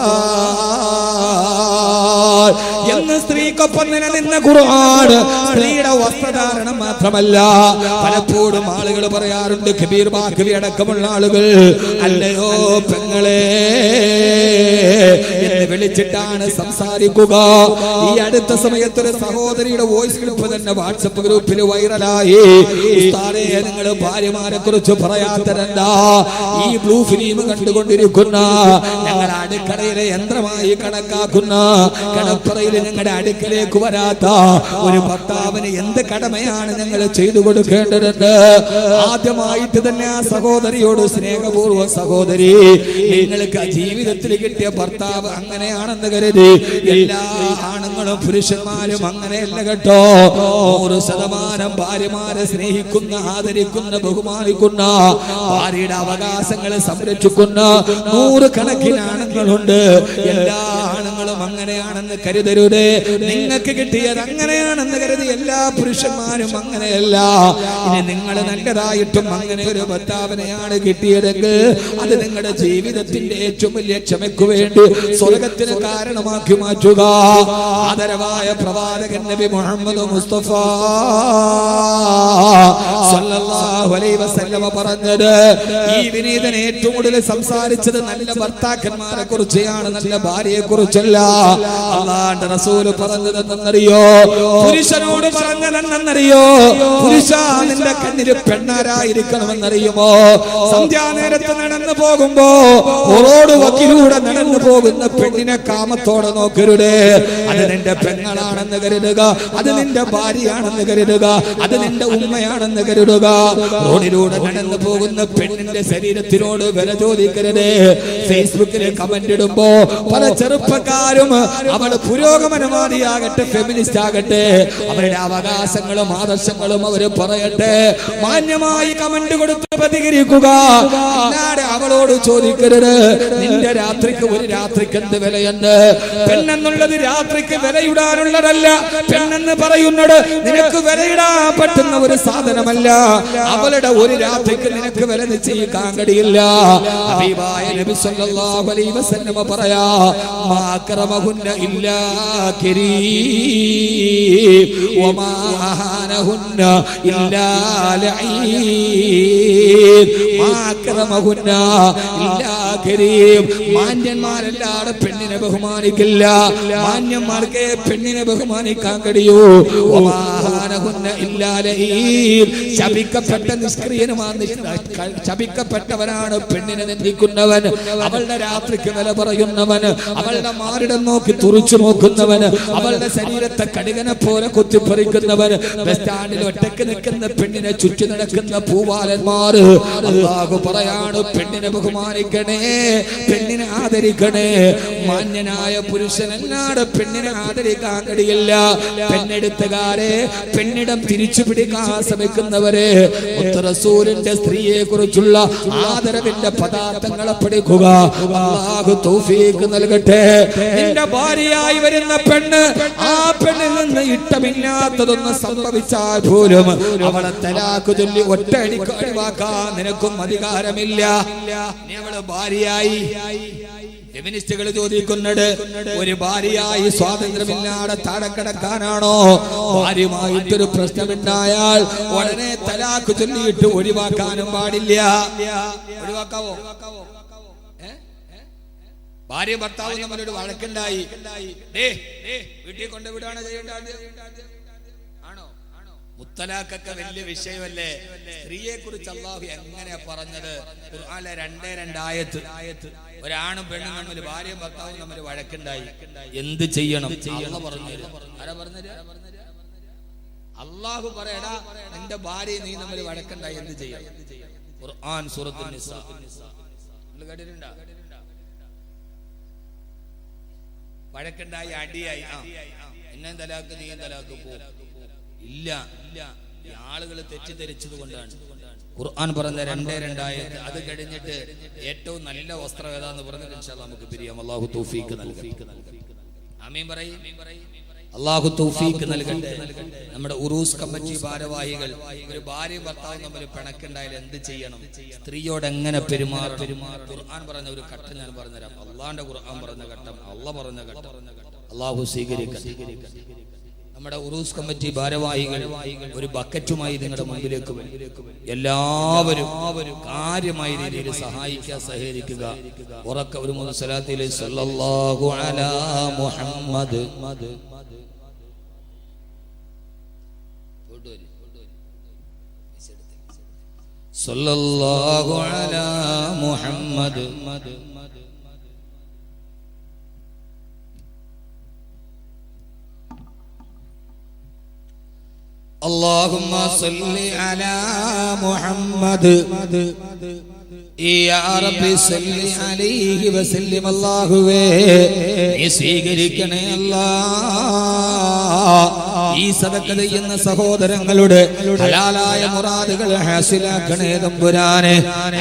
എന്ന് സ്ത്രീക്കൊപ്പം നിലനിന്ന ഖുർആൻ സ്ത്രീയുടെ വസ്ത്രധാരണം മാത്രമല്ല. പലപ്പോഴും ആളുകൾ പറയാറുണ്ട്, കബീർ ബാഖവി അടക്കമുള്ള ആളുകൾ, അല്ലയോ പെങ്ങളെ എന്ന് വിളിച്ചിട്ടാണ് സംസാരിക്കുക. ഈ അടുത്ത സമയത്ത് ഒരു സഹോദരിയുടെ വോയിസ് ക്ലിപ്പ് തന്നെ വാട്സപ്പ് ഗ്രൂപ്പിൽ വൈറലായി. ഉസ്താദേ, നിങ്ങൾ ഭാര്യമാരെ കുറിച്ച് പറയാത്തതെന്താ? ഈ ബ്ലൂ ഫിലിം കണ്ടുകൊണ്ടിരിക്കുന്ന, ഞങ്ങൾ അടുക്കളയിലെ യന്ത്രമായി കണക്കാക്കുന്ന, മണപ്പുറയിൽ ഞങ്ങളുടെ അടുക്കലേക്ക് വരാത്ത ഒരു ഭർത്താവിന് എന്ത് കടമയാണ് ഞങ്ങൾ ചെയ്തു കൊടുക്കേണ്ടത്? ആദ്യമായിട്ട് തന്നെ ആ സഹോദരിയോട് സ്നേഹപൂർവ്വം, സഹോദരി, നിങ്ങൾക്ക് ജീവിതത്തിൽ കിട്ടിയ ഭർത്താവ് അങ്ങനെയാണെന്ന് കരുതി എല്ലാ ആണുങ്ങളും പുരുഷന്മാരും അങ്ങനെയല്ല കേട്ടോ. 100% ഭാര്യമാരെ സ്നേഹിക്കുന്ന, ആദരിക്കുന്ന, ബഹുമാനിക്കുന്ന, ഭാര്യയുടെ അവകാശങ്ങളെ സംരക്ഷിക്കുന്ന 100 കണക്കിന് ആണുങ്ങളുണ്ട്. എല്ലാ ആണുങ്ങളും അങ്ങനെയാണെന്ന് കരുതരുതേ. നിങ്ങൾക്ക് കിട്ടിയത് അങ്ങനെയാണെന്ന് കരുതി എല്ലാ പുരുഷന്മാരും അങ്ങനെയല്ല. ഇനി നിങ്ങൾ നല്ലതായിട്ടും അങ്ങനെ ഒരു ഭർത്താവിനെയാണ് കിട്ടിയതെങ്കിൽ അത് നിങ്ങളുടെ ജീവിതത്തിന്റെ ഏറ്റവും വലിയ ക്ഷമയ്ക്ക് വേണ്ടി സ്വർഗത്തിന് കാരണമാക്കി മാറ്റുക. ആദരവായ പ്രവാചകൻ നബി മുഹമ്മദ് മുസ്തഫ സല്ലല്ലാഹു അലൈഹി വസല്ലം പറഞ്ഞത്, ഈ വിനീതൻ ഏറ്റവും കൂടുതൽ സംസാരിച്ചത് നല്ല ഭർത്താക്കന്മാരെ കുറിച്ചാണ്, നല്ല ഭാര്യയെ കുറിച്ചല്ല. അല്ലാഹുവിന്റെ റസൂൽ പറഞ്ഞതെന്നറിയോ? പുരുഷനോട് പറഞ്ഞതെന്നറിയോ? പുരുഷ, നിന്റെ കണ്ണിൽ പെണ്ണാരായിരിക്കണമെന്നറിയുമോ? സന്ധ്യാനേരത്ത് നടന്നു പോകുമ്പോ റോഡ് വക്കിലൂടെ നടന്നു പോകുന്ന പെണ്ണിനെ കാമത്തോടെ നോക്കരുതേ. അത് നിന്റെ പെങ്ങളാണെന്ന് കരുതുക, അത് നിന്റെ ഭാര്യയാണെന്ന് കരുതുക, അത് നിന്റെ ഉമ്മയാണെന്ന് കരുതുക. റോഡിലൂടെ നടന്നു പോകുന്ന പെണ്ണിന്റെ ശരീരത്തിനോട് വില ചോദിക്കരുതേ. ഫേസ്ബുക്കിൽ കമന്റ് ഇടുമ്പോ പല ചെറുപ്പക്കാരും അവൾ പുരോഗമനവാദിയാകട്ടെ, ഫെമിനിസ്റ്റ് ആകട്ടെ, അവരുടെ അവകാശങ്ങളും ആദർശങ്ങളും അവര് പറയട്ടെ, മാന്യമായി കമന്റ് കൊടുത്ത് പ്രതികരിക്കുക. അല്ലാതെ അവളോട് ചോദിക്കരുത് നിന്റെ രാത്രിക്ക് ഒരു രാത്രിക്ക് എന്ത് വിലയുണ്ട്? പെണ്ണെന്നുള്ളത് രാത്രിക്ക് വിലയിടാനുള്ളതല്ല. പെണ്ണെന്ന് പറയുന്നത് നിനക്ക് വിലയിടാൻ പറ്റുന്ന ഒരു സാധനമല്ല. അവളുടെ ഒരു രാത്രിക്ക് നിനക്ക് വില നിശ്ചയിക്കാൻ കഴിയില്ല. ഹബീബായ നബി സല്ലല്ലാഹു അലൈഹി വസല്ലം പറയാ, മാ അക്രമഹുന്ന ഇല്ലാ കരീം വമാ അഹാനഹുന്ന ഇല്ലാ ലഈൻ. മാ അക്രമഹുന്ന ഇല്ലാ കരീം. മാന്യന്മാരല്ലാതെ പെണ്ണിനെ ബഹുമാനിക്കില്ല. മാന്യന്മാർക്ക് പെണ്ണിനെ ബഹുമാനിക്കാൻ കഴിയൂ. വമാ അഹാനഹുന്ന ഇല്ലാ ലഈൻ. ശപിക്കപ്പെട്ട നിഷ്ക്രിയനുമാണ്, ശപിക്കപ്പെട്ടവനാണ് പെണ്ണിനെ നിന്ദിക്കുന്നവൻ, അവളുടെ രാത്രിക്ക് വില പറയുന്നവൻ, അവളുടെ മാറിടം നോക്കി തുറിച്ചു നോക്കുന്നവൻ, അവളുടെ ശരീരത്തെ കടുകനെ പോലെ കുത്തിപ്പറിക്കുന്നവൻ, ബസ് സ്റ്റാൻഡിൽ ഒറ്റക്ക് നിൽക്കുന്ന പെണ്ണിനെ ചുറ്റി നടക്കുന്ന പൂവാലന്മാർ. അല്ലാഹു പറയാണ്, പെണ്ണിനെ ബഹുമാനിക്കണേ, പെണ്ണിനെ ആദരിക്കണേ. മാന്യനായ പുരുഷനല്ലാതെ പെണ്ണിനെ ആദരിക്കാൻ കഴിയില്ല. പെണ്ണെടുത്തുകാരെ, പെണ്ണിടം തിരിച്ചു പിടിക്കാൻ ശ്രമിക്കുന്നവരെ, റസൂലിന്റെ സ്ത്രീയെ കുറിച്ചുള്ള ആദരവിന്റെ പദാർത്ഥങ്ങളെ പഠിക്കുക. അല്ലാഹു തൗഫീഖ് നൽകട്ടെ. നിന്റെ ഭാര്യയായി വരുന്ന പെണ്ണ്, ആ പെണ്ണിൽ നിന്ന് ഇഷ്ടമില്ലാത്തതൊന്നും സംഭവിച്ചാൽ പോലും അവളെ തലാഖ് ചൊല്ലി ഒറ്റയടിക്ക് ഒഴിവാക്കാൻ നിനക്കും അധികാരമില്ല. നീ അവളെ ഭാര്യയായി, ഫെമിനിസ്റ്റുകൾ ചോദിക്കുന്നത്, ഒരു ഭാര്യയായി സ്വാതന്ത്ര്യമില്ലാതെ താഴെ കിടക്കാനാണോ? ഭാര്യയുമായിട്ടൊരു പ്രശ്നമുണ്ടായാൽ ഉടനെ തലാഖ് ചൊല്ലിയിട്ട് ഒഴിവാക്കാനും പാടില്ല. ഒഴിവാക്കാവോ? ഭാര്യ ഭർത്താവ് തമ്മിലൊരു വഴക്കുണ്ടായി, വീട്ടിൽ കൊണ്ടുവിടാണ് ചെയ്യേണ്ടത്? ആണോ? മുത്തലാഖൊക്കെ വലിയ വിഷയമല്ലേ? സ്ത്രീയെ കുറിച്ച് അല്ലാഹു എങ്ങനെയാ പറഞ്ഞത്? ഖുർആനിലെ 2 ആയത്ത്. ഒരാണും പെണ്ണും തമ്മിൽ, ഭാര്യയും ഭർത്താവും തമ്മിൽ വഴക്കുണ്ടായി, എന്ത് ചെയ്യണം? അല്ലാഹു പറഞ്ഞു. ആരാ പറഞ്ഞത്? അല്ലാഹു പറയടാ, നിന്റെ ഭാര്യ നീ തമ്മിൽ വഴക്കുണ്ടായി, എന്ത് ചെയ്യണം? ഖുർആൻ സൂറത്തുൻ നിസാ. കേട്ടിട്ടുണ്ടോ? വഴക്കുണ്ടായി, അടിയായി, എന്നെ തലാക്ക്, നീ തലാക്ക് പോ. ഇല്ല, ആളുകൾ തെറ്റിദ്ധരിച്ചത് കൊണ്ടാണ് ഖുർആൻ പറഞ്ഞ 2 ആയത്ത്. അത് കഴിഞ്ഞിട്ട് ഏറ്റവും നല്ല വസ്ത്രം ഏതാന്ന് പറഞ്ഞിട്ട് ഇൻഷാ അല്ലാഹ് നമുക്ക് പിരിയാം. അല്ലാഹു തൗഫീഖ് നൽകട്ടെ. ആമീൻ പറയ്. അല്ലാഹു തൗഫീഖ് നൽകട്ടെ. നമ്മുടെ ഉറൂസ് കമ്മിറ്റി ഭാരവാഹികൾ, ഒരു ഭാര്യയും ഭർത്താവും തമ്മിൽ പിണക്കുണ്ടായാൽ എന്ത് ചെയ്യണം? സ്ത്രീയോട് എങ്ങനെ പെരുമാറണം? ഖുർആൻ പറഞ്ഞ ഒരു ഘട്ടം ഞാൻ പറഞ്ഞുതരാം. അള്ളാന്റെ ഖുർആൻ പറഞ്ഞ ഘട്ടം, അള്ളാഹ് പറഞ്ഞ ഘട്ടം. അല്ലാഹു സ്വീകരിക്കട്ടെ. നമ്മുടെ ഉറൂസ് കമ്മിറ്റി ഭാരവാഹികൾ ഒരു ബക്കറ്റുമായി നിങ്ങളുടെ മുമ്പിലേക്ക് വരും. എല്ലാവരും കാര്യമായ രീതിയിൽ സഹായിക്കുക, സഹകരിക്കുക. ഉറക്ക ഒരു മൂന്ന് സ്വലാത്തിലെ സല്ലല്ലാഹു അലാ മുഹമ്മദ്, സല്ലല്ലാഹു അലാ മുഹമ്മദ്, اللهم صل على محمد يا رب صل عليه وسلم അല്ലാഹുവേ നീ സ്വീകരിക്കണേ അല്ലാഹ് ഈ സദഖ ചെയ്യുന്ന സഹോദരങ്ങളുടെ ഹലാലായ മുറാദുകൾ ഹാസിലാക്കണേ തമ്പുരാനെ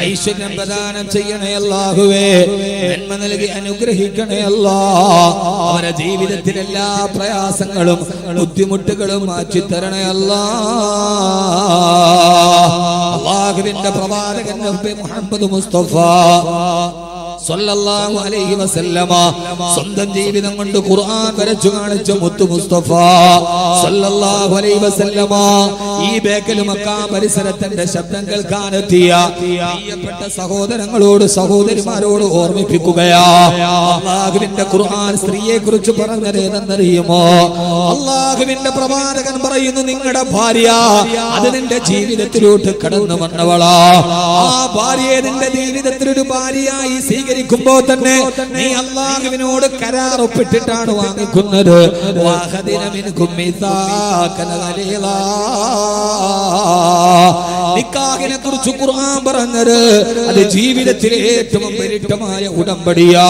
ഐശ്വര്യം പ്രദാനം ചെയ്യണേ അല്ലാഹുവേ നന്മ നൽകി അനുഗ്രഹിക്കണേ അല്ലാഹ് അവരുടെ ജീവിതത്തിലെ എല്ലാ പ്രയാസങ്ങളും ബുദ്ധിമുട്ടുകളും മാറ്റി തരണേ അല്ലാഹ് അല്ലാഹുവിന്റെ പ്രവാചകൻ നബി മുഹമ്മദ് മുസ്തഫ സല്ലല്ലാഹു അലൈഹി വസല്ലമ സ്വന്തം ജീവിതം കൊണ്ട് ഖുർആൻ വരച്ചു കാണിച്ച മുത്തു മുസ്തഫ സല്ലല്ലാഹു അലൈഹി വസല്ലമ ഈ ബേക്കൽ മക്ക പരിസരത്തിന്റെ ശബ്ദം കേൾക്കാനെത്തിയ പ്രിയപ്പെട്ട സഹോദരങ്ങളോട് സഹോദരിമാരോട് ഓർമ്മിപ്പിക്കുകയാ അല്ലാഹുവിന്റെ ഖുർആൻ സ്ത്രീയെ കുറിച്ച് പറഞ്ഞത് ഏതെന്നറിയുമോ അല്ലാഹുവിന്റെ പ്രവാചകൻ പറയുന്നു നിങ്ങളുടെ ഭാര്യ അത് നിന്റെ ജീവിതത്തിലോട്ട് കടന്നു വന്നവളാ ആ ഭാര്യയെ നിന്റെ ജീവിതത്തിൽ ഒരു ഭാര്യയായി സ്വീകരിക്കുമ്പോൾ തന്നെ നീ അല്ലാഹുവിനോട് കരാർ ഒപ്പിട്ടിട്ടാണ് വാങ്ങിക്കുന്നത് നിക്കാഹിനെ കുറിച്ച് ഖുർആൻ പറഞ്ഞത് അത് ജീവിതത്തിലെ ഏറ്റവും പരിട്ടമായ ഉടമ്പടിയാ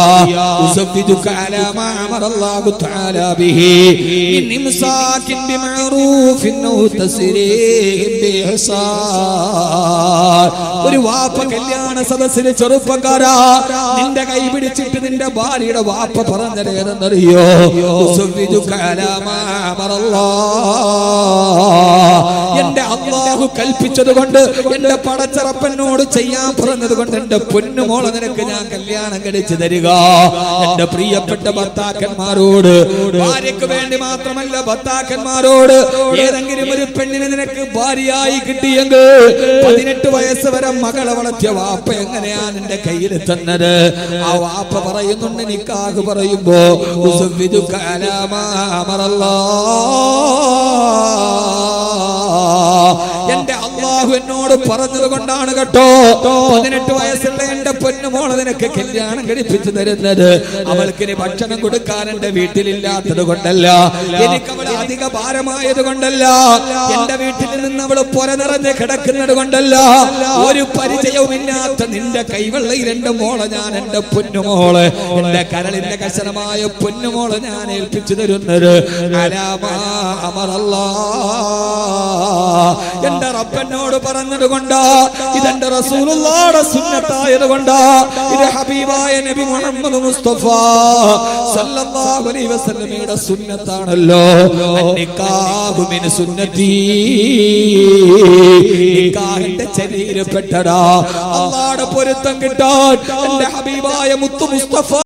ഉസഫിദുക അലാ മാ അമറല്ലാഹു തആല ബിഹി മിൻ ഇംസാകിൻ ബിമഅറൂഫിൻ ഔ തസ്രീഹിൻ ബിഇഹ്സാൻ ഒരു വാപ്പ കല്യാണ സദസ്സിൽ ചെറുപ്പക്കാരാ നിന്റെ കൈ പിടിച്ചിട്ട് നിന്റെ ഭാര്യയുടെ വാപ്പ പറഞ്ഞതേതെന്നറിയോ എന്റെ അല്ലാഹു കൽപ്പിച്ചത് കൊണ്ട് എന്റെ പടച്ചറപ്പനോട് ചെയ്യാൻ പറഞ്ഞത് കൊണ്ട് എന്റെ പൊന്നുമോളെ നിനക്ക് ഞാൻ കല്യാണം കഴിച്ചു തരിക എന്റെ പ്രിയപ്പെട്ട ഭർത്താക്കന്മാരോട് ഭാര്യക്ക് വേണ്ടി മാത്രമല്ല ഭർത്താക്കന്മാരോട് ഏതെങ്കിലും ഒരു പെണ്ണിനെ നിനക്ക് ഭാര്യയായി കിട്ടിയെങ്കിൽ 18 വയസ്സ് വരെ മകളെ വളർത്തിയ വാപ്പ എങ്ങനെയാ നിന്റെ കയ്യിൽ തന്നത് ആ വാപ്പ പറയുന്നുണ്ട് നിക്കാഹ് പറയുമ്പോ ഉസഫിദുക അലാ മാ അമറല്ലാഹ് എന്റെ അല്ലാഹു എന്നോട് പറഞ്ഞത് കൊണ്ടാണ് കേട്ടോ 18 വയസ്സുള്ള എന്റെ പൊന്നുമോളെ നിനക്ക് കല്യാണം കഴിപ്പിച്ചു തരുന്നത് അവൾക്ക് ഇനി ഭക്ഷണം കൊടുക്കാൻ എന്റെ വീട്ടിലില്ലാത്തത് കൊണ്ടല്ല എനിക്ക് അവൾ അധിക ഭാരമായത് കൊണ്ടല്ല എന്റെ വീട്ടിൽ നിന്ന് അവൾ പൊര നിറഞ്ഞ് കിടക്കുന്നത് കൊണ്ടല്ല ഒരു പരിചയവുമില്ലാത്ത നിന്റെ കൈവെള്ളയിൽ എന്റെ മോളെ ഞാൻ എന്റെ പൊന്നുമോളെ എന്റെ കരളിന്റെ കശനമായ പൊന്നുമോളെ ഞാൻ ഏൽപ്പിച്ചു തരുന്നത് അലാ മാ അമറല്ലാഹ് എന്റെ റബ്ബനോട് പറഞ്ഞത് കൊണ്ടാ ഇതെന്റെ റസൂലുള്ളാഹിയുടെ സുന്നത്തായത് കൊണ്ടാ ഇത് ഹബീബായ നബി മുഹമ്മദ് മുസ്തഫ സല്ലല്ലാഹു അലൈഹി വസല്ലമയുടെ സുന്നത്താണല്ലോ നിക്കാഹു മിൻ സുന്നത്തി നിക്കാഹിന്റെ ചര്യയിൽപ്പെട്ടടാ അല്ലാഹുവിന്റെ പൊരുത്തം കിട്ടാൻ എന്റെ ഹബീബായ മുത്തു മുസ്തഫ